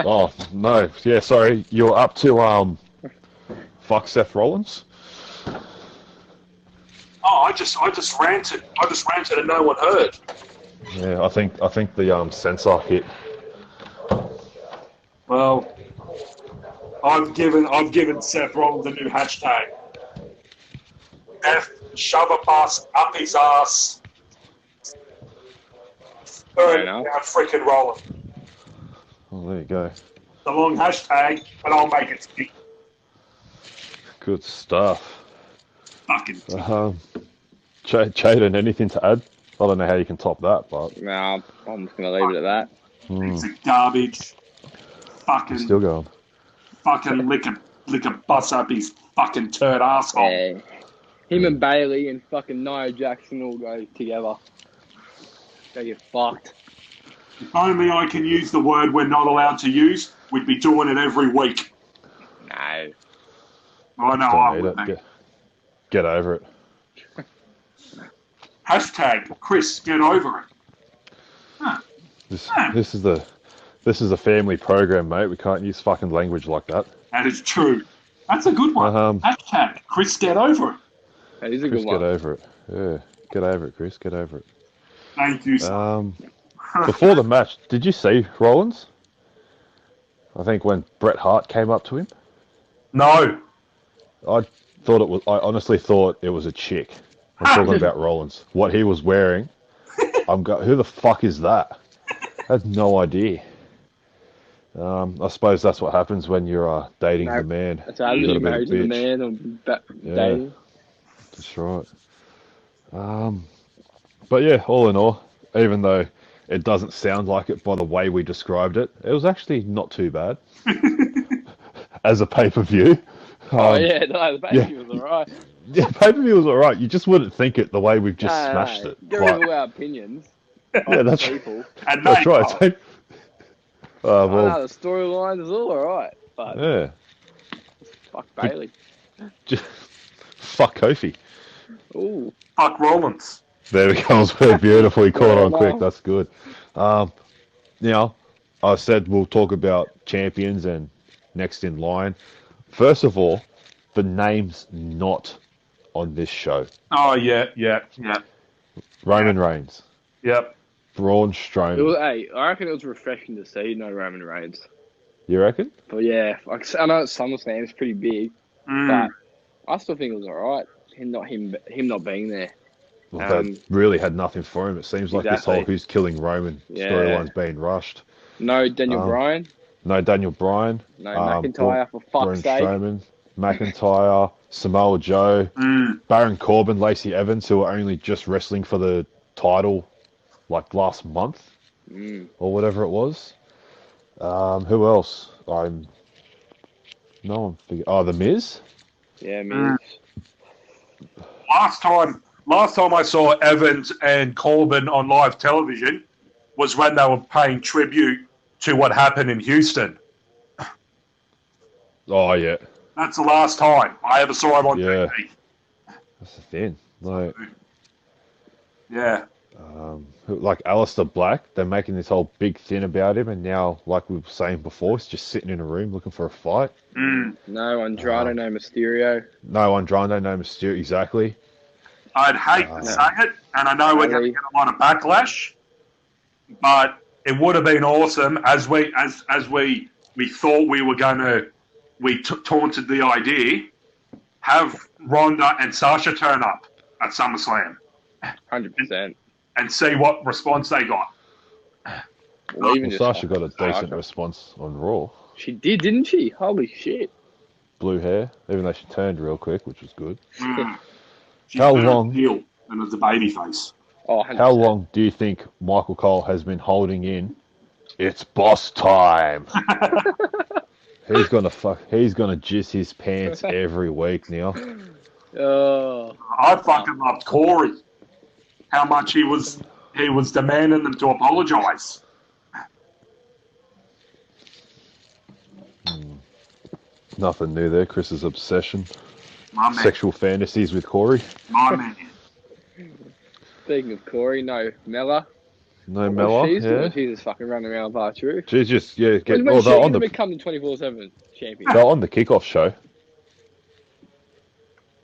oh no, yeah, sorry, you're up to fuck Seth Rollins. Oh, I just ranted. I just ranted and no one heard. Yeah, I think the sensor hit. Well, I've given Seth Rollins a new hashtag. F shove a bus up his ass. Burn down freaking Rollins. Oh, there you go. It's a long hashtag, but I'll make it stick. Good stuff. Fucking. Jaden, anything to add? I don't know how you can top that, but No, I'm just gonna leave it at that. It's a garbage. Fucking. Still going. Fucking lick a bus up his fucking turd asshole. Yeah. Him and Bailey and fucking Nia Jackson all go together. They get fucked. If only I can use the word we're not allowed to use, we'd be doing it every week. No. I know Don't I need would. it. Get over it. Hashtag Chris, get over it. Huh. This is a family program, mate. We can't use fucking language like that. That is true. That's a good one. Hashtag Chris, get over it. That is a Chris, good one. get over it. Yeah, get over it, Chris. Get over it. Thank you, sir. Before the match, did you see Rollins? I think when Bret Hart came up to him. No. I honestly thought it was a chick. I'm talking about Rollins. What he was wearing. Who the fuck is that? I had no idea. I suppose that's what happens when you're dating the man. That's how you married to the man or dating. That's right. But yeah, all in all, even though it doesn't sound like it by the way we described it, it was actually not too bad. As a pay-per-view. The pay-per-view was alright. Yeah, pay-per-view was alright. You just wouldn't think it the way we've just smashed it. Get rid of our opinions. Yeah, that's people. And that's right. The storyline is all alright, but yeah. Fuck Bailey. Fuck Kofi. Ooh. Fuck Rollins. There we go. It's beautifully caught on quick. That's good. I said we'll talk about champions and next in line. First of all, the name's not on this show. Oh, yeah. Roman Reigns. Yep. Braun Strowman. I reckon it was refreshing to see no Roman Reigns. You reckon? But yeah, I know Summerslam is pretty big, but I still think it was alright. Him not being there. Well, they really had nothing for him. It seems like this whole who's killing Roman storyline's being rushed. No Daniel Bryan. No Daniel Bryan. No McIntyre, for fuck's sake. Strowman, McIntyre, Samoa Joe, Baron Corbin, Lacey Evans, who are only just wrestling for the title like last month or whatever it was. Who else? The Miz. Yeah, Miz. Last time I saw Evans and Corbin on live television was when they were paying tribute to what happened in Houston. Oh yeah. That's the last time I ever saw him on TV. That's the thing. Like, yeah. Like Aleister Black, they're making this whole big thing about him, and now, like we were saying before, he's just sitting in a room looking for a fight. No Andrade, no Mysterio. No Andrade, no Mysterio, exactly. I'd hate to say it, and I know we're going to get a lot of backlash, but it would have been awesome as we thought we were going to. We taunted the idea. Have Ronda and Sasha turn up at SummerSlam. 100%. And see what response they got. Well, Sasha got a decent response on Raw. She did, didn't she? Holy shit. Blue hair, even though she turned real quick, which was good. How long? Heel and as a baby face. Oh, how long do you think Michael Cole has been holding in? It's boss time. He's gonna jizz his pants every week now. Oh, I fucking loved Corey. How much he was demanding them to apologise. Nothing new there. Chris's obsession, My man. sexual fantasies with Corey. My man. speaking of Corey, no Mella. No What Mella, she's yeah. doing, she's just fucking running around Bartrue. She's just When they're she's on going to the become the 24/7 champion. they're on the kickoff show.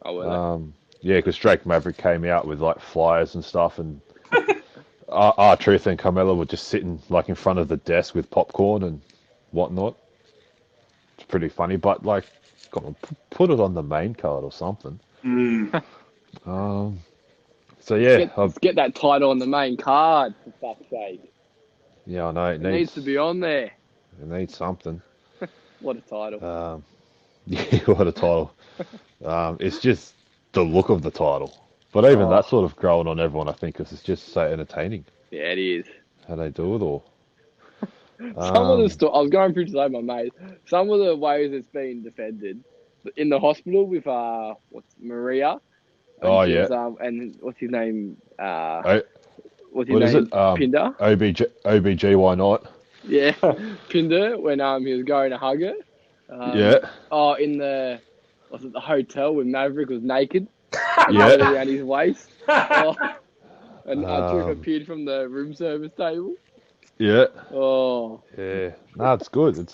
Oh, well. Yeah, because Drake Maverick came out with like flyers and stuff, and R-Truth and Carmella were just sitting like in front of the desk with popcorn and whatnot. It's pretty funny, but like, come on, put it on the main card or something. So yeah, Let's get that title on the main card, for fuck's sake. yeah, I know It needs to be on there. It needs something. What a title. Yeah, what a title. It's just the look of the title. But even that's sort of growing on everyone, I think, because it's just so entertaining Yeah, it is. how they do it all. Some of the I was going through today, my mate. Some of the ways it's been defended in the hospital with what's Maria. Oh, she yeah. was, and what's his name? What's his What name? is it? Pinder. OBG, why not? Yeah, Pinder when he was going to hug her. Yeah. Oh, in the hotel when Maverick was naked. Yeah. Around his waist. Oh, and Truth appeared from the room service table. Yeah. Oh. Yeah. No, it's good.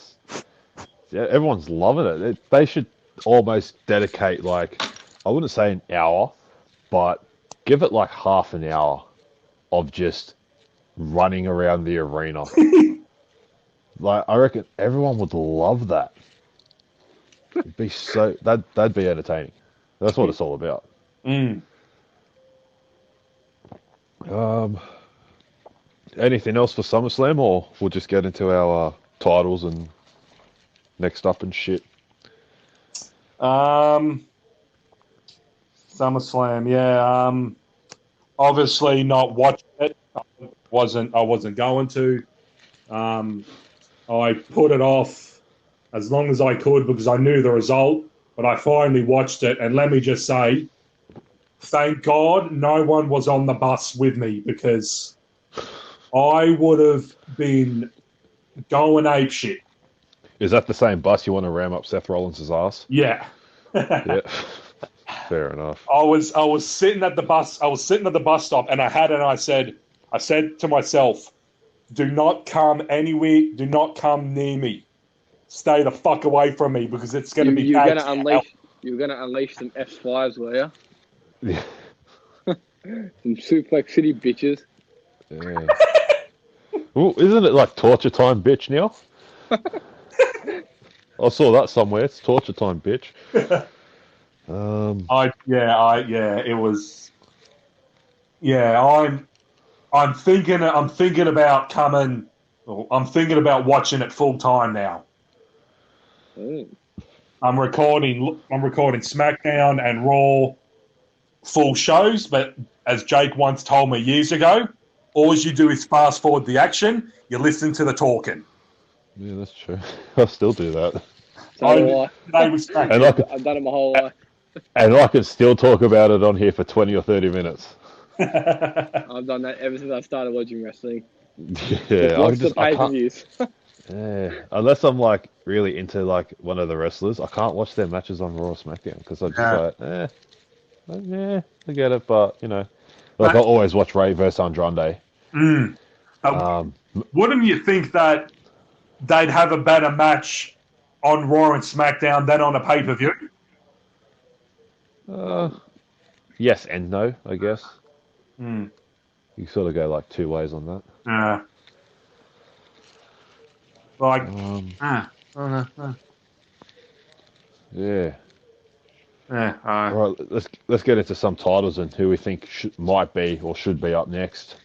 Yeah, everyone's loving it. They should almost dedicate, like, I wouldn't say an hour, but give it like half an hour of just running around the arena. Like, I reckon everyone would love that. It'd be that'd be entertaining. That's what it's all about. Anything else for SummerSlam, or we'll just get into our titles and next up and shit? SummerSlam, yeah. Obviously not watching it. I wasn't going to. I put it off as long as I could because I knew the result. But I finally watched it, and let me just say, thank God no one was on the bus with me because I would have been going apeshit. Is that the same bus you want to ram up Seth Rollins' ass? Yeah. Yeah. Fair enough. I was sitting at the bus stop, and I said to myself, do not come anywhere, do not come near me. Stay the fuck away from me because it's going to be You're gonna unleash some F5s, were you? Yeah. Some Suplex City bitches. Yeah. Well, isn't it like torture time, bitch? Now. I saw that somewhere. It's torture time, bitch. It was. Yeah, I'm thinking about coming. Well, I'm thinking about watching it full time now. I'm recording SmackDown and Raw full shows, but as Jake once told me years ago, all you do is fast forward the action. You listen to the talking. Yeah, that's true. I still do that. So do I. I've done it my whole life. And I can still talk about it on here for 20 or 30 minutes. I've done that ever since I started watching wrestling. Yeah, Watch the pay-per-views. Yeah, unless I'm like really into like one of the wrestlers, I can't watch their matches on Raw or SmackDown because I'm just I get it, but you know, like I'll always watch Ray versus Andrade. Wouldn't you think that they'd have a better match on Raw and SmackDown than on a pay-per-view? Yes and no, I guess. You sort of go like two ways on that. Yeah. All right, let's get into some titles and who we think might be or should be up next.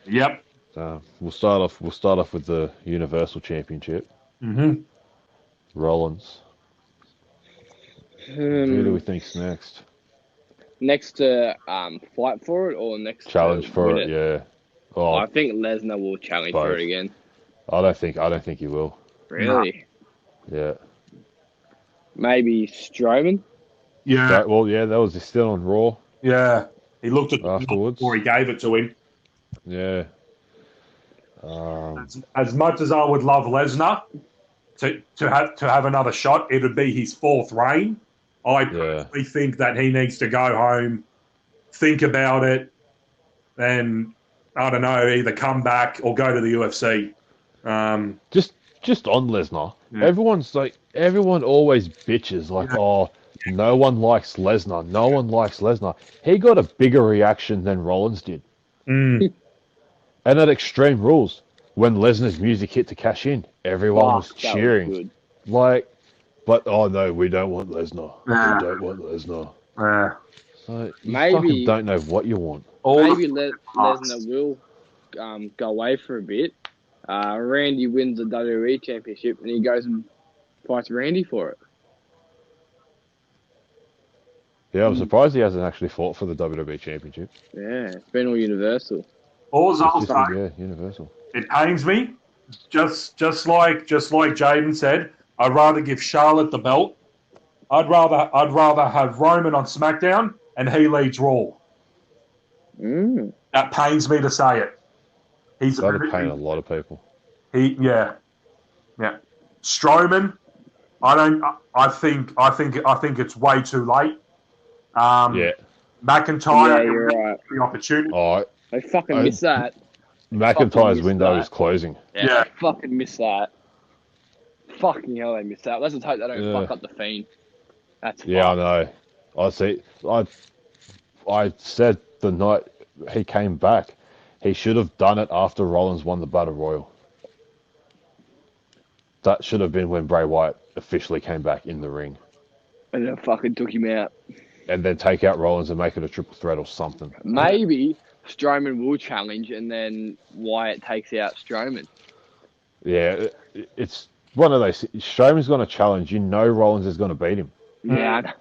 Yep. We'll start off with the Universal Championship. Rollins. Who do we think's next? Next to fight for it or next challenge to for win it? Yeah. Oh, I think Lesnar will challenge for it again. I don't think he will. Really? Yeah. Maybe Strowman. Yeah, Well, yeah, that was just still on Raw yeah. He looked at the afterwards. before he gave it to him. Yeah. As much as I would love Lesnar to have another shot, it would be his fourth reign. I personally think that he needs to go home, think about it, and I don't know, either come back or go to the UFC. Just on Lesnar, everyone always bitches oh, no one likes Lesnar. No one likes Lesnar. He got a bigger reaction than Rollins did. Mm. And at Extreme Rules, when Lesnar's music hit to cash in, everyone was cheering. But oh no, we don't want Lesnar. We don't want Lesnar. So you fucking don't know what you want. Maybe Lesnar will go away for a bit. Randy wins the WWE Championship and he goes and fights Randy for it. Yeah, I'm surprised he hasn't actually fought for the WWE Championship. Yeah, it's been all Universal. All I'll say, Universal. It pains me, just like Jaden said. I'd rather give Charlotte the belt. I'd rather have Roman on SmackDown and he leads Raw. That pains me to say it. That'd pain a lot of people. Yeah. Strowman, I think it's way too late. McIntyre, you're right. The opportunity. I fucking miss that. McIntyre's window is closing. Yeah, I fucking miss that. Fucking hell, they miss that. Let's just hope they don't fuck up the Fiend. That's fine. I know. I said the night he came back, he should have done it after Rollins won the Battle Royal. That should have been when Bray Wyatt officially came back in the ring. And then fucking took him out. And then take out Rollins and make it a triple threat or something. Maybe Strowman will challenge and then Wyatt takes out Strowman. Yeah, it's one of those. Strowman's going to challenge. You know Rollins is going to beat him. Yeah.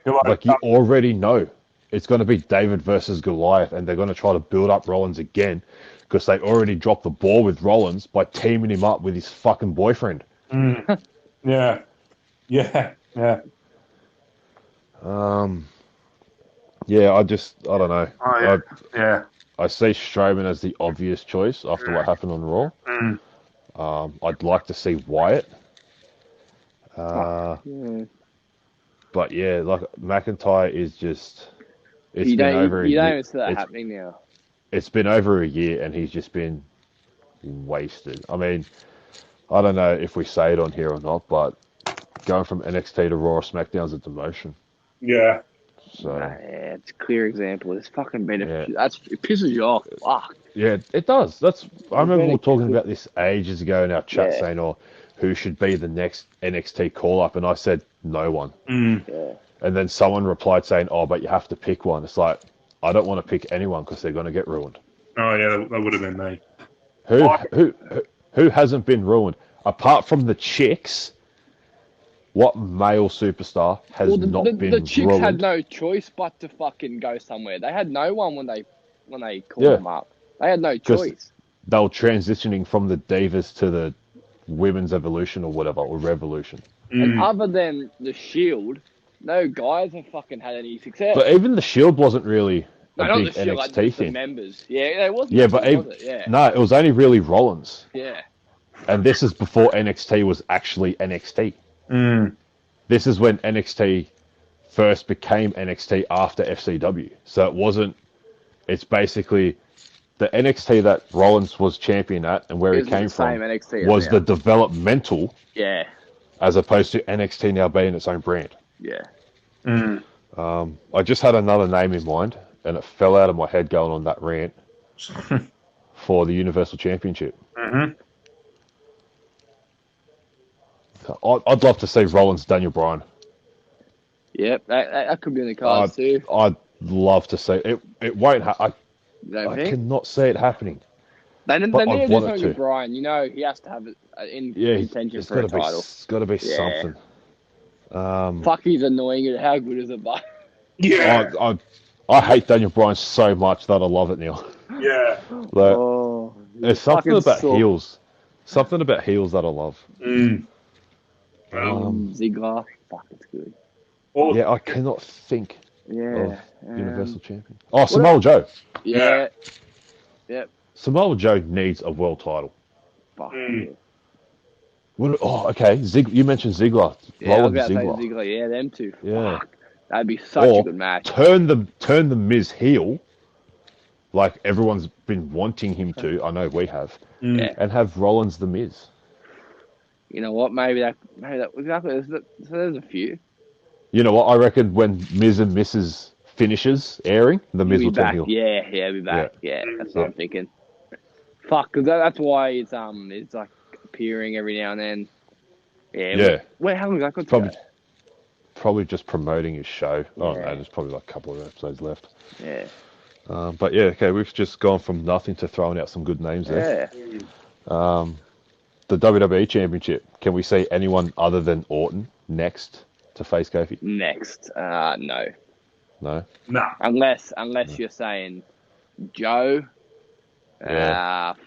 Like, you already know. It's going to be David versus Goliath, and they're going to try to build up Rollins again because they already dropped the ball with Rollins by teaming him up with his fucking boyfriend. Yeah. Yeah, I don't know. I see Strowman as the obvious choice after what happened on Raw. I'd like to see Wyatt. But yeah, like McIntyre is just... You don't even see that happening now. It's been over a year and he's just been wasted. I mean, I don't know if we say it on here or not, but going from NXT to Raw or SmackDown is a demotion. Yeah. So it's a clear example. It's fucking benefit. It pisses you off. Fuck. Yeah, it does. I remember we were talking about this ages ago in our chat saying, who should be the next NXT call-up? And I said, no one. Yeah. And then someone replied saying, but you have to pick one. It's like, I don't want to pick anyone because they're going to get ruined. Oh, yeah, that would have been me. Who hasn't been ruined? Apart from the chicks, what male superstar has not been ruined? The chicks had no choice but to fucking go somewhere. They had no one when they called them up. They had no choice. They were transitioning from the Divas to the Women's Evolution or whatever, or Revolution. And other than the Shield, no guys have fucking had any success. But even the Shield wasn't really a big the Shield, NXT thing. The members. Yeah, it wasn't. Yeah, but no, it was only really Rollins. Yeah. And this is before NXT was actually NXT. This is when NXT first became NXT after FCW. So it's basically the NXT that Rollins was champion at and where he came from was the developmental. Yeah. As opposed to NXT now being its own brand. Yeah. I just had another name in mind and it fell out of my head going on that rant for the Universal Championship. I'd love to see Rollins, Daniel Bryan. Yep, that could be in the cards too. I'd love to see it. It won't happen. I cannot see it happening. They need to do something with Bryan. You know, he has to have it in contention for a title. It's got to be something. Fuck, he's annoying. How good is it, but I hate Daniel Bryan so much that I love it now. Yeah. There's something about heels. Something about heels that I love. Ziggler. Fuck, it's good. Or, Yeah, I cannot think Yeah. of Universal Champion. Oh, Samoa Joe. Yeah. Yep. Samoa Joe needs a world title. Fuck Mm. yeah. Okay. You mentioned Ziggler. Yeah, I was Rollins about to say Ziggler. Ziggler. Yeah, them two. Yeah. Fuck. That'd be such a good match. Turn the Miz heel, like everyone's been wanting him to. I know we have. Yeah. And have Rollins the Miz. You know what? Maybe that exactly. So there's a few. You know what? I reckon when Miz and Mrs. finishes airing, the Miz He'll will be turn back. heel. Yeah, he'll be back. Yeah, that's what I'm thinking. Fuck, because that's why it's like appearing every now and then. Yeah. Wait, how long is that got to go? Probably just promoting his show. Yeah. Oh no, there's probably like a couple of episodes left. Yeah. But yeah, okay, we've just gone from nothing to throwing out some good names there. Yeah. The WWE Championship. Can we see anyone other than Orton next to face Kofi? Next, no. No. nah. Unless you're saying Joe. Owens.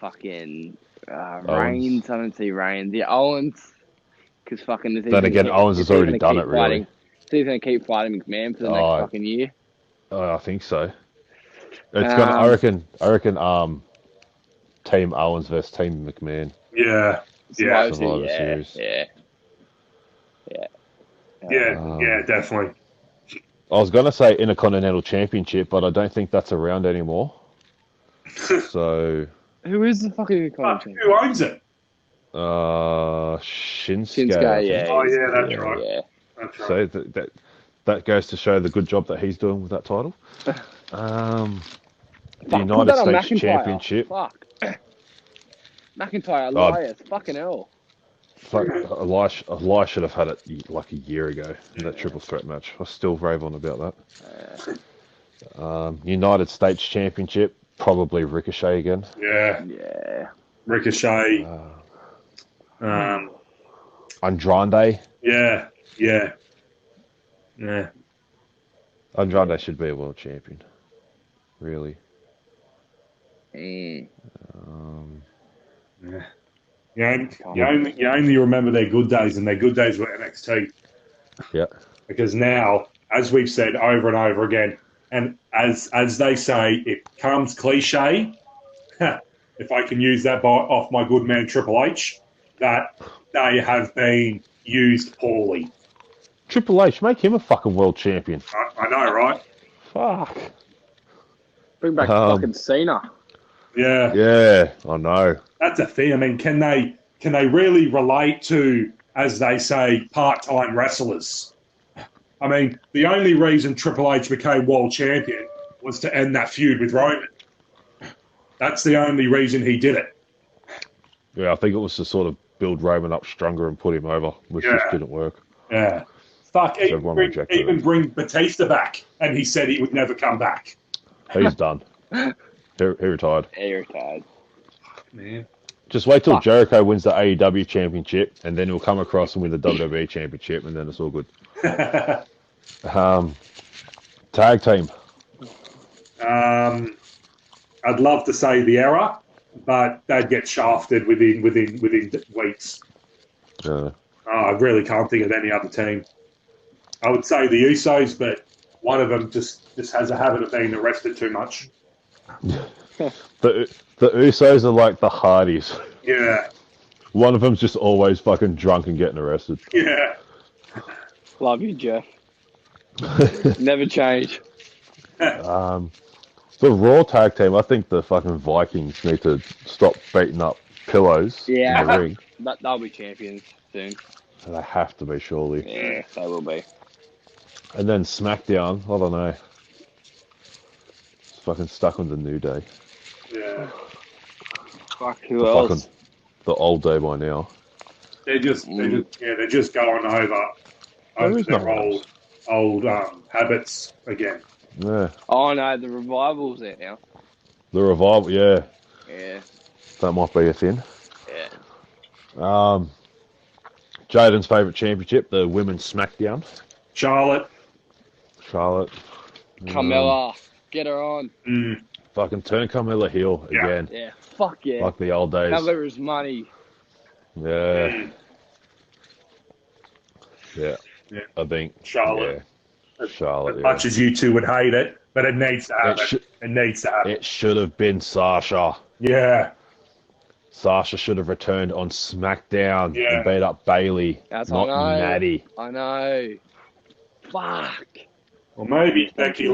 Reigns. I don't see Reigns. Yeah, Owens. Because fucking. Then again, Owens has already done it, really. He's going to keep fighting McMahon for the next fucking year. I think so. It's gonna. I reckon. Team Owens versus Team McMahon. Yeah. Survivor Series. Yeah, definitely. I was gonna say Intercontinental Championship, but I don't think that's around anymore. So. Who is the fucking champion? Who owns it? Shinsuke. Yeah. Oh yeah, that's right. Yeah. That's right. So that goes to show the good job that he's doing with that title. The United States Championship. Fuck. McIntyre, Elias, fucking hell. Fuck, Elias should have had it like a year ago in that triple threat match. I still rave on about that. United States Championship, probably Ricochet again. Yeah. Ricochet. Andrade. Yeah. Andrade should be a world champion. Really. You only remember their good days, and their good days were NXT. Yeah. Because now, as we've said over and over again, and as they say, it becomes cliche. If I can use that off my good man Triple H, that they have been used poorly. Triple H, make him a fucking world champion. I know, right? Fuck. Bring back fucking Cena. Yeah, I know. That's a thing. I mean, can they really relate to, as they say, part-time wrestlers? I mean, the only reason Triple H became world champion was to end that feud with Roman. That's the only reason he did it. Yeah, I think it was to sort of build Roman up stronger and put him over, which just didn't work. Yeah. Fuck, even bring Batista back, and he said he would never come back. He's done. He retired. He retired. Man. Just wait till Jericho wins the AEW championship, and then he'll come across and win the WWE championship, and then it's all good. Tag team. I'd love to say the Era, but they'd get shafted within weeks. I really can't think of any other team. I would say the Usos, but one of them just has a habit of being arrested too much. The Usos are like the Hardys. Yeah. One of them's just always fucking drunk and getting arrested. Yeah. Love you, Jeff. Never change. The Raw tag team, I think the fucking Vikings need to stop beating up pillows in the ring. They'll be champions soon. They have to be, surely. Yeah, they will be. And then SmackDown, I don't know. It's fucking stuck on the New Day. Yeah. Fuck, who else? Fucking the old day by now. They're just going over their old habits again. Yeah. Oh no, the Revival's there now. The Revival, yeah. Yeah. That might be a thing. Yeah. Jaden's favourite championship, the Women's SmackDown. Charlotte. Carmella. Get her on. Fucking turn Carmella heel again. Yeah. Fuck yeah. Like the old days. Have her as money. Yeah. I think Charlotte. Yeah, Charlotte. As much as you two would hate it, but it needs to happen. It needs to happen. It should have been Sasha. Yeah. Sasha should have returned on SmackDown and beat up Bailey, That's not Natty. I know. Fuck. Or maybe Becky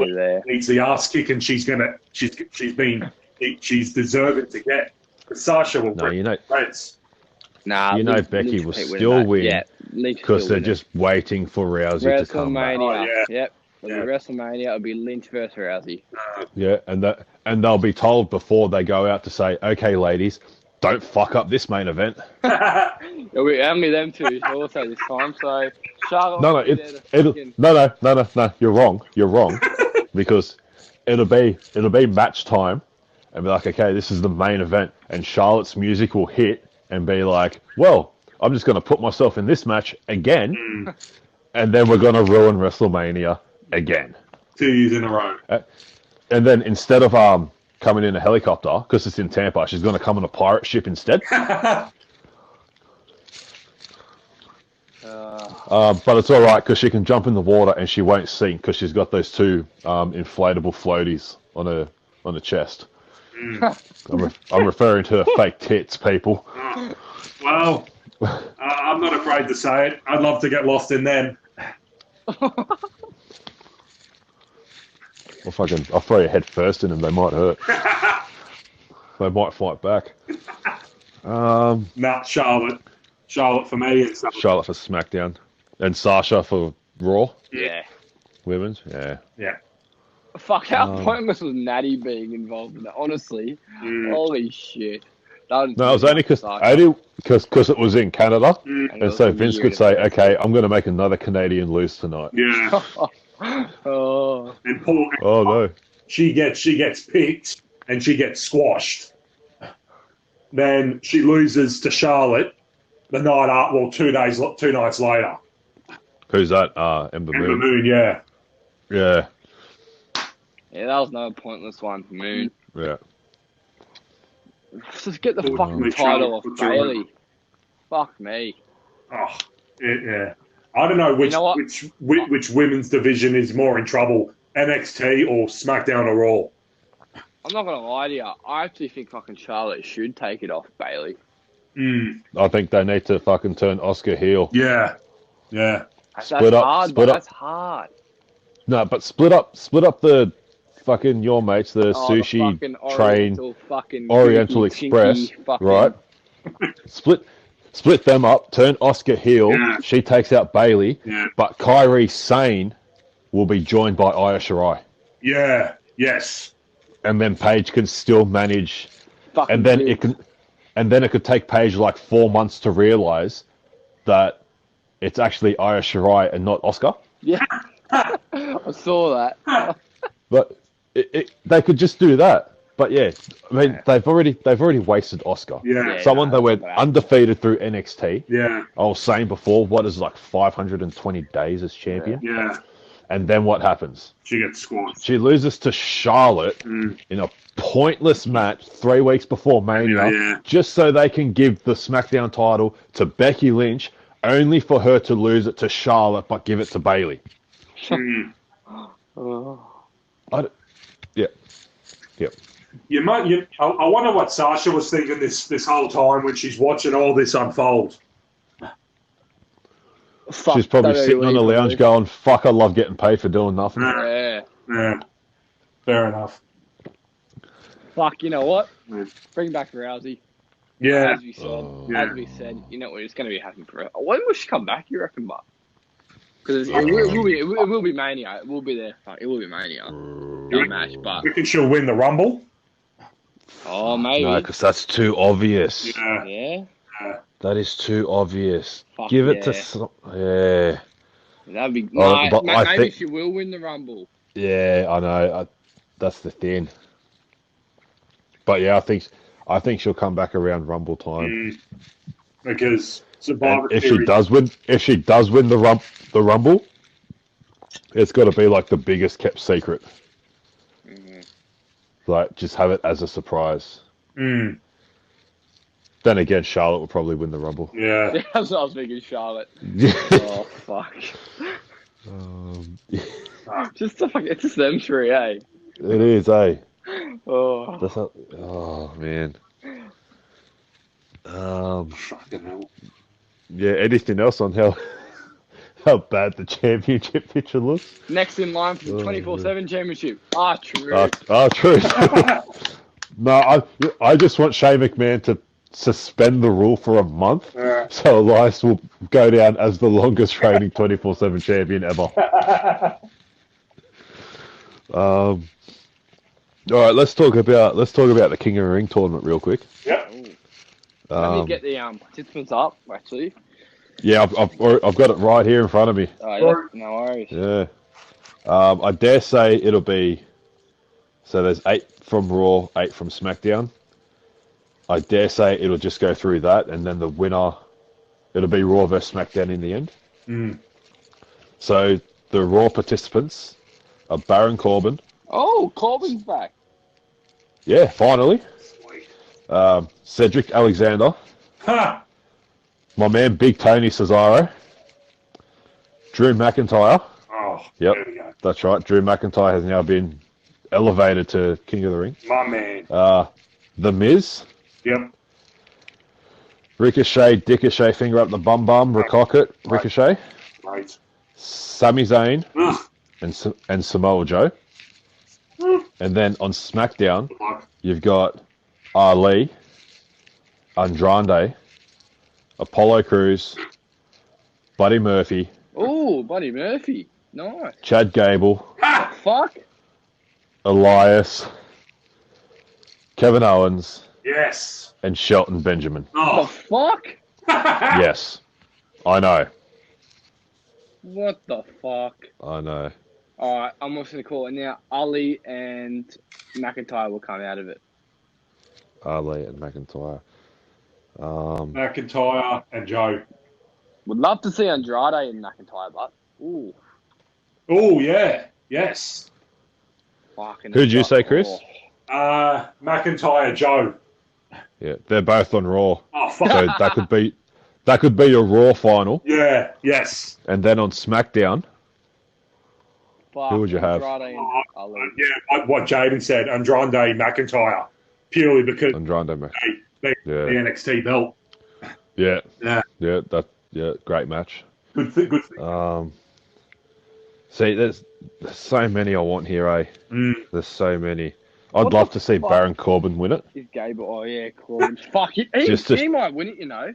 needs the ass kick, and she's deserving to get. But Sasha will Reds. Nah, Becky will still win because they're just waiting for Rousey to come back. Yep. It'll be WrestleMania. It'll be Lynch versus Rousey. Yeah, and they'll be told before they go out to say, "Okay, ladies, don't fuck up this main event." It'll be only them two also this time. So Charlotte. No. You're wrong, because it'll be match time, and be like, "Okay, this is the main event," and Charlotte's music will hit. And be like, well, I'm just going to put myself in this match again, and then we're going to ruin WrestleMania again. 2 years in a row. And then instead of coming in a helicopter, because it's in Tampa, she's going to come on a pirate ship instead. But it's all right, because she can jump in the water and she won't sink, because she's got those two inflatable floaties on her chest. I'm referring to her fake tits, people. Well, I'm not afraid to say it. I'd love to get lost in them. I'll throw your head first in them. They might hurt. They might fight back. Nah, Charlotte. Charlotte for me. And Charlotte for SmackDown. And Sasha for Raw. Yeah. Women's. Yeah. Yeah. Fuck, how pointless was Natty being involved in that? Honestly, holy shit. No, it was only because it was in Canada, and so Vince could say, "Okay, I'm going to make another Canadian lose tonight." Yeah. Oh. And Paul. Oh no. She gets picked and she gets squashed. Then she loses to Charlotte the night after. Well, 2 nights later. Who's that? Ember Moon. Ember Moon, yeah. Yeah. Yeah, that was another pointless one for Moon. Yeah. Just get the fucking title off Bailey. Fuck me. Oh, yeah. I don't know which women's division is more in trouble, NXT or SmackDown or Raw. I'm not gonna lie to you. I actually think fucking Charlotte should take it off Bailey. I think they need to fucking turn Oscar heel. Yeah. Yeah. That's hard. No, but split up the fucking your mates, the sushi train, Oriental Express, right? Split them up, turn Oscar heel, she takes out Bailey, but Kairi Sane will be joined by Io Shirai. Yeah, yes. And then Paige can still manage, and then it could take Paige like 4 months to realise that it's actually Io Shirai and not Oscar. Yeah, I saw that. But they could just do that. But yeah, I mean, they've already wasted Oscar. Yeah. Someone that went undefeated through NXT. Yeah. I was saying before, what is like 520 days as champion? Yeah. And then what happens? She gets squashed. She loses to Charlotte in a pointless match 3 weeks before Mania, just so they can give the SmackDown title to Becky Lynch, only for her to lose it to Charlotte, but give it to Bailey. Yeah. I wonder what Sasha was thinking this whole time when she's watching all this unfold. She's probably sitting on the lounge going, "Fuck, I love getting paid for doing nothing." Yeah. Fair enough. Fuck, you know what? Bring back Rousey. Yeah. As we said, you know what? It's going to be happening forever. When will she come back, you reckon, Mark? Because it will be Mania. It will be there. It will be Mania. No match, but... You think she'll win the Rumble? Oh, maybe. No, because that's too obvious. Yeah? That is too obvious. Fuck Give it to some... Yeah. That'd be... maybe she will win the Rumble. Yeah, I know. That's the thing. But yeah, I think she'll come back around Rumble time. Because Survivor if Series... she does win the Rumble, it's got to be like the biggest kept secret. Like, just have it as a surprise. Then again, Charlotte will probably win the Rumble. Yeah. Yeah, that's what I was thinking, Charlotte. Yeah. Oh, fuck. Just the fuck, it's just them three, eh? It is, eh? Oh. That's not, oh man. Fucking hell. Yeah. Anything else on how bad the championship picture looks? Next in line for the Oh, 24/7 championship. Ah, true. True. No, I just want Shane McMahon to suspend the rule for a month, Yeah. so Elias will go down as the longest reigning 24/7 champion ever. All right, let's talk about the King of the Ring tournament real quick. Yep. Let me get the participants up, actually. Yeah, I've got it right here in front of me. Oh, yeah, no worries. Yeah. I dare say it'll be. So there's 8 from Raw, 8 from SmackDown. I dare say it'll just go through that, and then the winner, it'll be Raw versus SmackDown in the end. Mm. So the Raw participants are Baron Corbin. Oh, Corbin's back. Yeah, finally. Sweet. Cedric Alexander. Ha! My man Big Tony Cesaro. Drew McIntyre. Oh, Yep, there we go. that's right. Drew McIntyre has now been elevated to King of the Ring. My man. The Miz. Yep. Ricochet, Dickochet, finger up the bum, Ricocket, Ricochet. Right. Sami Zayn Ugh. and Samoa Joe. And then on SmackDown, Good luck. you've got Ali, Andrade, Apollo Crews, Buddy Murphy, Oh, Buddy Murphy. Nice. Chad Gable, Ha! Fuck. Elias, Kevin Owens, Yes. and Shelton Benjamin. The Oh. fuck? Yes, I know. What the fuck? I know. Alright, I'm also going to call it now. Ali and McIntyre will come out of it. Ali and McIntyre. McIntyre and Joe. Would love to see Andrade and McIntyre, but... Ooh. Oh, yeah. Yes. Fucking... Who'd you say, Chris? Oh. McIntyre, Joe. Yeah, they're both on Raw, Oh, fuck. so that could be a Raw final. Yeah. Yes. And then on SmackDown, Fuck, who would you have? Andrade and Ali. Yeah, what Jaden said, Andrade McIntyre. Purely because Andrade. they Yeah. the NXT belt. Yeah, Yeah. great match. Good thing. See, there's so many I want here, eh? Mm. There's so many. I'd What love the to see fuck? Baron Corbin win it. Is Gable. Oh, yeah, Corbin. Fuck, he Just- might win it, you know.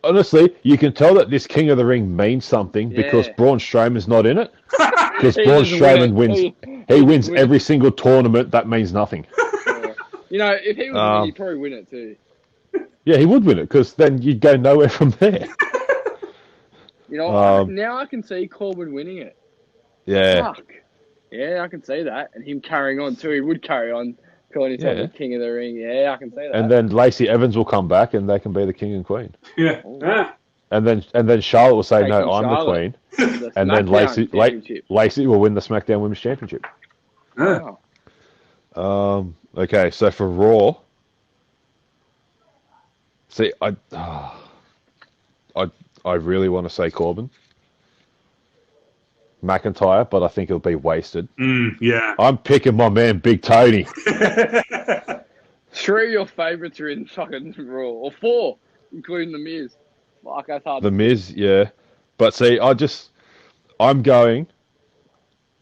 Honestly, you can tell that this King of the Ring means something because Yeah. Braun Strowman's not in it. Because He Braun doesn't Strowman win wins. it. He wins win every single tournament. That means nothing. Yeah. You know, if he was win, he'd probably win it too. Yeah, he would win it because then you'd go nowhere from there. You know, Um, now I can see Corbin winning it. Yeah. Fuck. Yeah, I can see that. And him carrying on too. He would carry on, calling himself Yeah. the King of the Ring. Yeah, I can see that. And then Lacey Evans will come back and they can be the king and queen. Yeah. Oh. Ah. And then Charlotte will say, Taking no, I'm Charlotte. the queen. The And then SmackDown Championship. Lacey will win the SmackDown Women's Championship. Ah. Oh. Okay, so for Raw, see, I really want to say Corbin, McIntyre, but I think it'll be wasted. Yeah. I'm picking my man Big Tony. 3 of your favourites are in fucking Raw. Or 4, including The Miz. Fuck, that's hard. The Miz, yeah, but see, I'm going.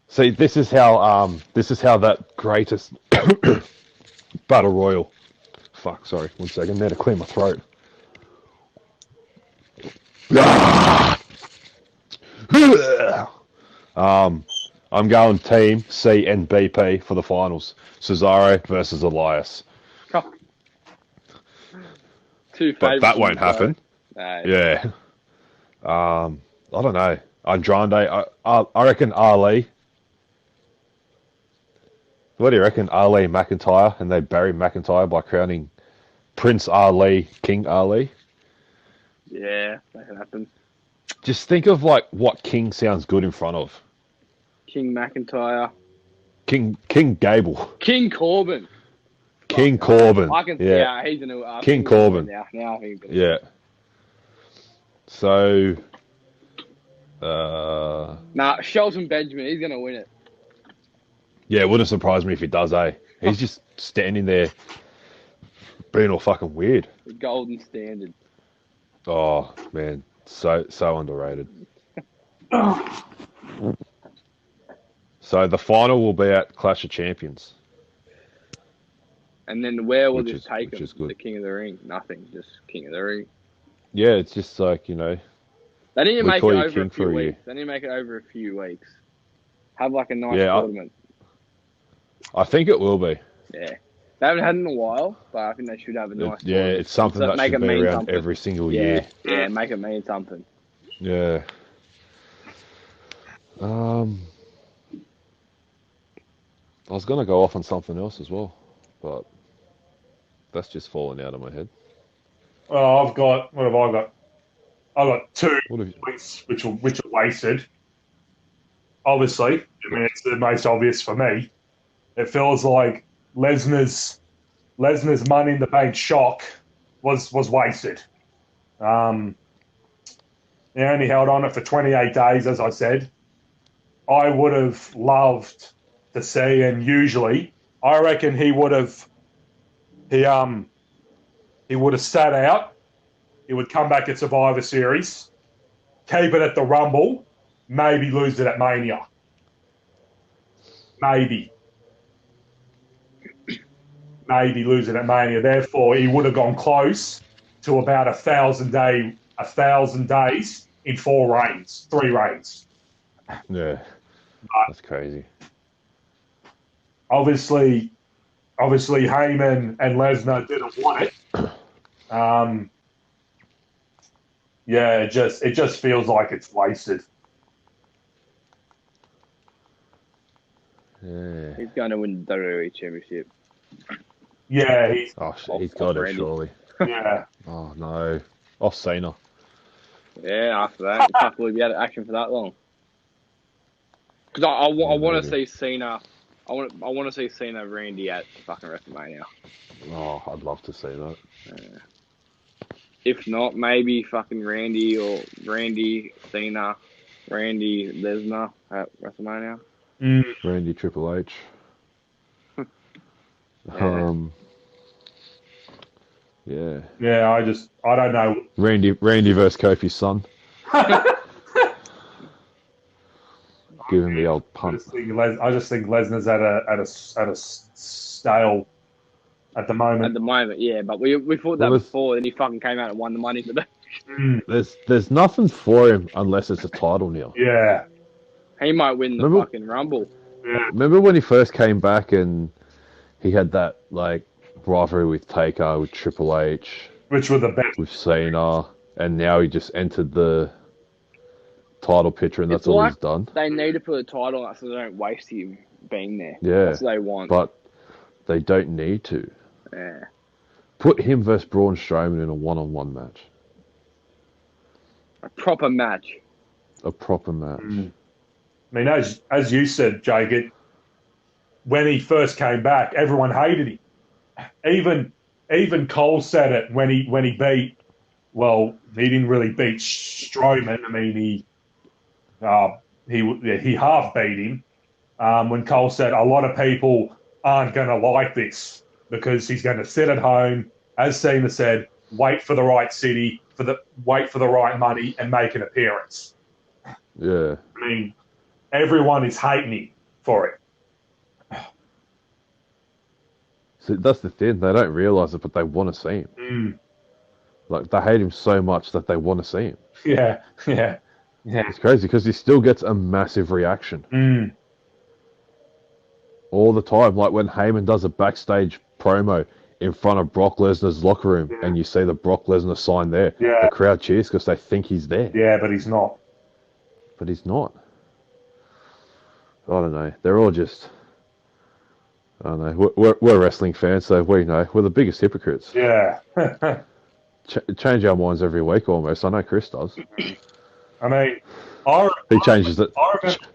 See, this is how that greatest battle royal. Fuck, sorry, 1 second. There to clear my throat. I'm going Team C and BP for the finals. Cesaro versus Elias. Two But favourites. that won't happen. No. Yeah. I don't know. Andrade, I reckon Ali. What do you reckon? Ali McIntyre, and they bury McIntyre by crowning Prince Ali, King Ali. Yeah, that can happen. Just think of like what King sounds good in front of. King McIntyre. King Gable. King Corbin. King Corbin. I can see how he's going to... King Corbin. Now I think... Yeah. So... Nah, Shelton Benjamin, he's going to win it. Yeah, it wouldn't surprise me if he does, eh? He's just standing there being all fucking weird. The golden standard. Oh, man. So underrated. So the final will be at Clash of Champions. And then where will this take which him? is good. The King of the Ring? Nothing, just King of the Ring. Yeah, it's just like, you know... They need to We make it call you over king a few for a year. weeks. They need to make it over a few weeks. Have like a nice Yeah, tournament. I think it will be. Yeah. They haven't had it in a while, but I think they should have a nice Yeah, tournament. it's something that Make should it be mean around something. every single Yeah, year. yeah, make it mean something. Yeah. I was going to go off on something else as well, but that's just fallen out of my head. Well, I've got, what have I got? I've got 2 What have you... points which are wasted. Obviously, I mean, it's the most obvious for me. It feels like Lesnar's Money in the Bank shock was wasted. He only held on it for 28 days, as I said. I would have loved to see, and usually, I reckon he would have sat out. He would come back at Survivor Series, keep it at the Rumble, maybe lose it at Mania. Maybe lose it at Mania. Therefore, he would have gone close to about 1,000 days in 3 reigns. Yeah, that's crazy. Obviously, Heyman and Lesnar didn't want it. Yeah, it just feels like it's wasted. Yeah. He's going to win the WWE Championship. Yeah, He's got it, Randy. surely. yeah. Oh, no. Off Cena. Yeah, after that, you can't believe you had action for that long. Because I want to see Cena. I want to see Cena Randy at fucking WrestleMania. Oh, I'd love to see that. If not, maybe fucking Randy or Randy Cena, Randy Lesnar at WrestleMania. Randy Triple H. Yeah. Yeah. Yeah, I don't know. Randy versus Kofi's son. Give him the old I punt. just think Lesnar's at a stale at the moment. At the moment, yeah, but we thought that before. Then he fucking came out and won the Money in the Bank. There's nothing for him unless it's a title now. Yeah. He might win the fucking Rumble. Yeah. Remember when he first came back and he had that like rivalry with Taker, with Triple H, Which were the best. with Cena, and now he just entered the title picture and that's all he's done. They need to put a title on it so they don't waste him being there. Yeah. That's what they want. But they don't need to. Yeah. Put him versus Braun Strowman in a one-on-one match. A proper match. A proper match. I mean, as you said, Jake, when he first came back, everyone hated him. Even Cole said it when he beat. Well, he didn't really beat Strowman. I mean, he half beat him. When Cole said a lot of people aren't going to like this because he's going to sit at home, as Cena said, wait for the right city, wait for the right money, and make an appearance. Yeah. I mean, everyone is hating him for it. So that's the thing. They don't realise it, but they want to see him. Like, they hate him so much that they want to see him. Yeah. It's crazy because he still gets a massive reaction. All the time. Like when Heyman does a backstage promo in front of Brock Lesnar's locker room and you see the Brock Lesnar sign there, the crowd cheers because they think he's there. Yeah, but he's not. But he's not. I don't know. They're all just... I don't know. We're wrestling fans, so we know. We're the biggest hypocrites. Yeah. Change our minds every week almost. I know Chris does. I mean, He changes it.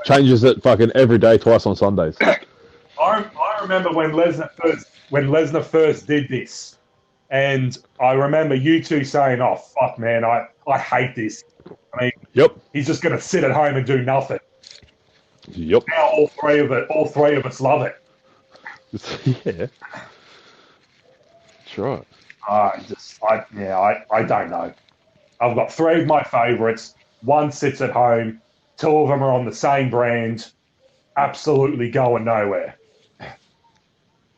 Changes it fucking every day, twice on Sundays. I remember when Lesnar first did this, and I remember you two saying, "Oh fuck, man, I hate this." I mean, Yep. he's just going to sit at home and do nothing. Yep. Now all three of us love it. Yeah. That's right. I don't know. I've got three of my favourites. One sits at home. Two of them are on the same brand. Absolutely going nowhere.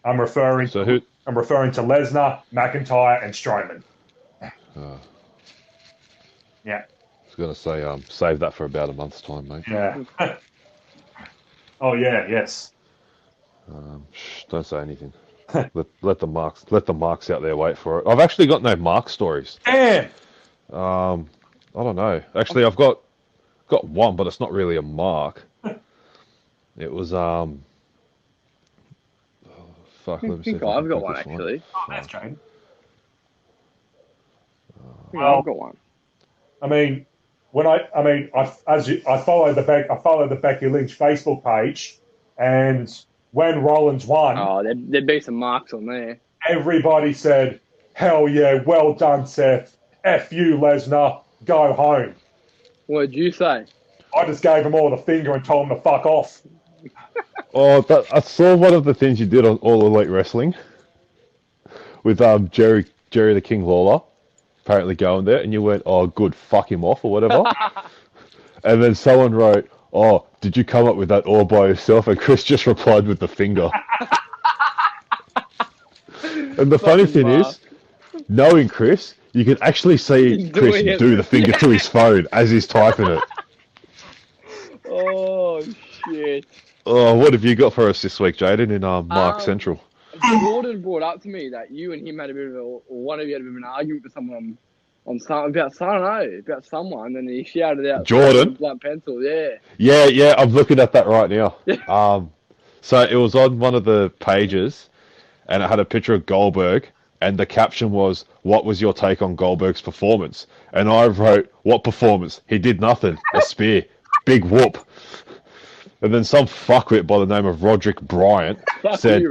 I'm referring to Lesnar, McIntyre, and Strowman. Yeah. I was going to say, save that for about a month's time, mate. Yeah. Oh yeah. Yes. Don't say anything. let the marks out there wait for it. I've actually got no mark stories. Damn. I don't know. Actually, I've got one, but it's not really a mark. It was fuck. Let me see. I think I've got one actually. Oh, that's Jane. I've got one. I mean, I followed the Becky Lynch Facebook page, and when Rollins won, Oh, there'd be some marks on there. everybody said, "Hell yeah, well done, Seth. F you, Lesnar. Go home." What did you say? I just gave them all the finger and told them to fuck off. Oh, I saw one of the things you did on All Elite Wrestling with Jerry the King Lawler apparently going there, and you went, "Oh, good, fuck him off" or whatever. And then someone wrote, "Oh, did you come up with that all by yourself?" And Chris just replied with the finger. And the funny thing is, knowing Chris, you can actually see Chris do the finger to his phone as he's typing it. Oh shit! Oh, what have you got for us this week, Jaden, in Mark Central? Jordan brought up to me that you and him had a bit of one of you had a bit of an argument with someone on some about someone, and he shouted out Jordan? Blunt pencil, yeah. Yeah, I'm looking at that right now. So it was on one of the pages, and it had a picture of Goldberg, and the caption was, "What was your take on Goldberg's performance?" And I wrote, "What performance? He did nothing. A spear. Big whoop." And then some fuckwit by the name of Roderick Bryant said,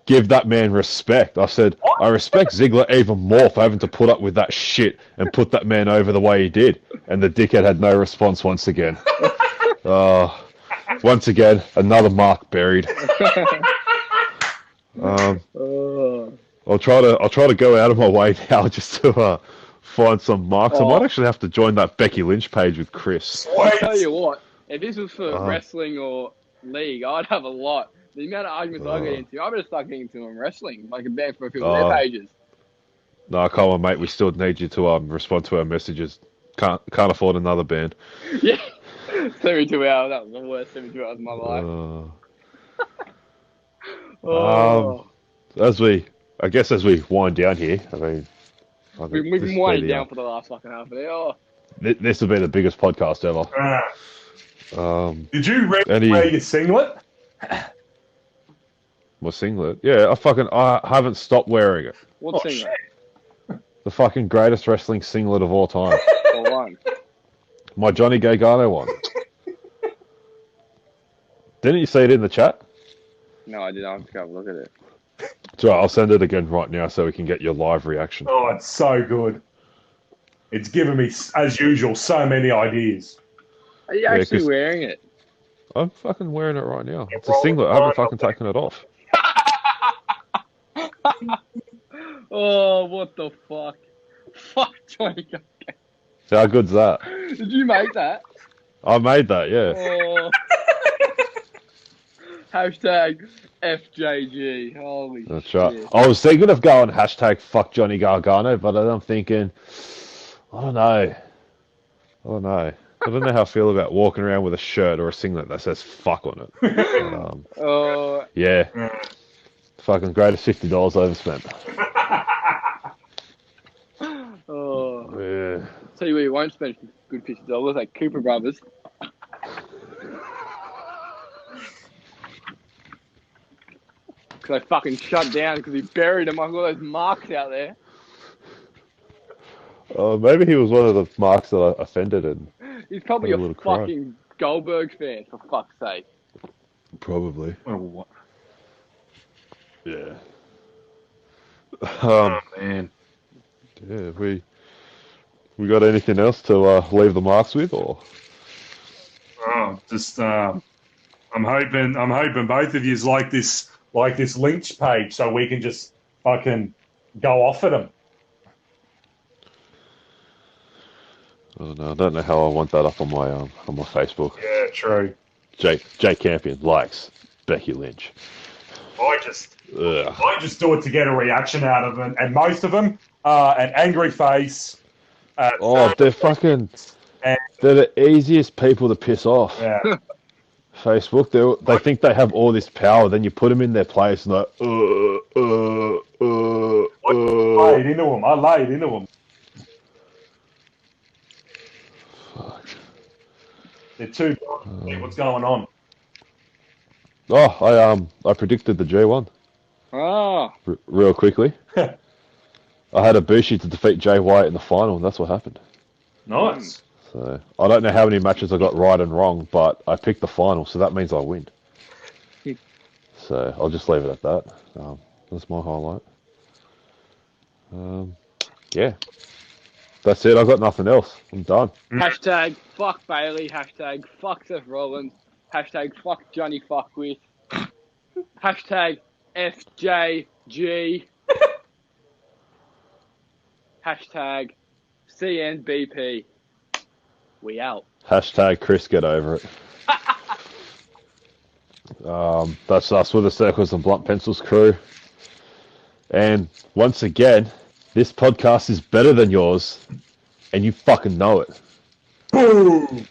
give that man respect. I said, I respect Ziggler even more for having to put up with that shit and put that man over the way he did. And the dickhead had no response once again. Once again, another mark buried. I'll try to go out of my way now just to find some marks. I might actually have to join that Becky Lynch page with Chris. I'll tell you what, if this was for wrestling or league, I'd have a lot. The amount of arguments I get into, I better start getting into them wrestling, like a band for a few of their pages. No, come on, mate. We still need you to respond to our messages. Can't afford another band. Yeah, 72 hours. That was the worst 72 hours of my life. As we wind down here, I mean, we've been winding down for the last fucking half an hour. This will be the biggest podcast ever. Did you wear your singlet? My singlet? Yeah, I haven't stopped wearing it. What singlet? Shit. The fucking greatest wrestling singlet of all time. What one? My Johnny Gargano one. Didn't you see it in the chat? No, I didn't. I'll have to go have a look at it. It's all right, I'll send it again right now so we can get your live reaction. Oh, it's so good. It's given me, as usual, so many ideas. Are you actually wearing it? I'm fucking wearing it right now. It's a singlet. I haven't fucking taken it off. Oh, what the fuck? Fuck Johnny Gargano. How good's that? Did you make that? I made that, yeah. Oh. Hashtag FJG. Holy That's shit. right. I was thinking of going hashtag fuck Johnny Gargano, but I'm thinking, I don't know. I don't know how I feel about walking around with a shirt or a singlet that says fuck on it. But, yeah. Fucking greatest $50 overspent. Yeah. Tell you where you won't spend good $50, like Cooper Brothers. Because they fucking shut down because he buried them. I've got those marks out there. Maybe he was one of the marks that I offended and he's probably a fucking Goldberg fan, for fuck's sake. Probably. Yeah. Oh, man. Yeah. We got anything else to leave the marks with, or? Oh, just I'm hoping both of yous like this links page so we can just fucking go off at them. Oh no, I don't know how I want that up on my Facebook. Yeah, true. Jake Campion likes Becky Lynch. I just do it to get a reaction out of them, and most of them are an angry face. They're fucking. They're the easiest people to piss off. Yeah. Facebook, they think they have all this power. Then you put them in their place, and like, I laid into them. Fuck. They're too. What's going on? Oh, I predicted the G1 Oh, real quickly. I had Ibushi to defeat Jay White in the final, and that's what happened. Nice. So I don't know how many matches I got right and wrong, but I picked the final, so that means I win. So I'll just leave it at that. That's my highlight. Yeah, that's it. I got nothing else. I'm done. hashtag fuck Bailey. Hashtag fuck Seth Rollins. Hashtag fuck Johnny Fuckwith. Hashtag FJG. Hashtag CNBP. We out. Hashtag Chris, get over it. That's us with the Circles and Blunt Pencils crew. And once again, this podcast is better than yours, and you fucking know it. Boom.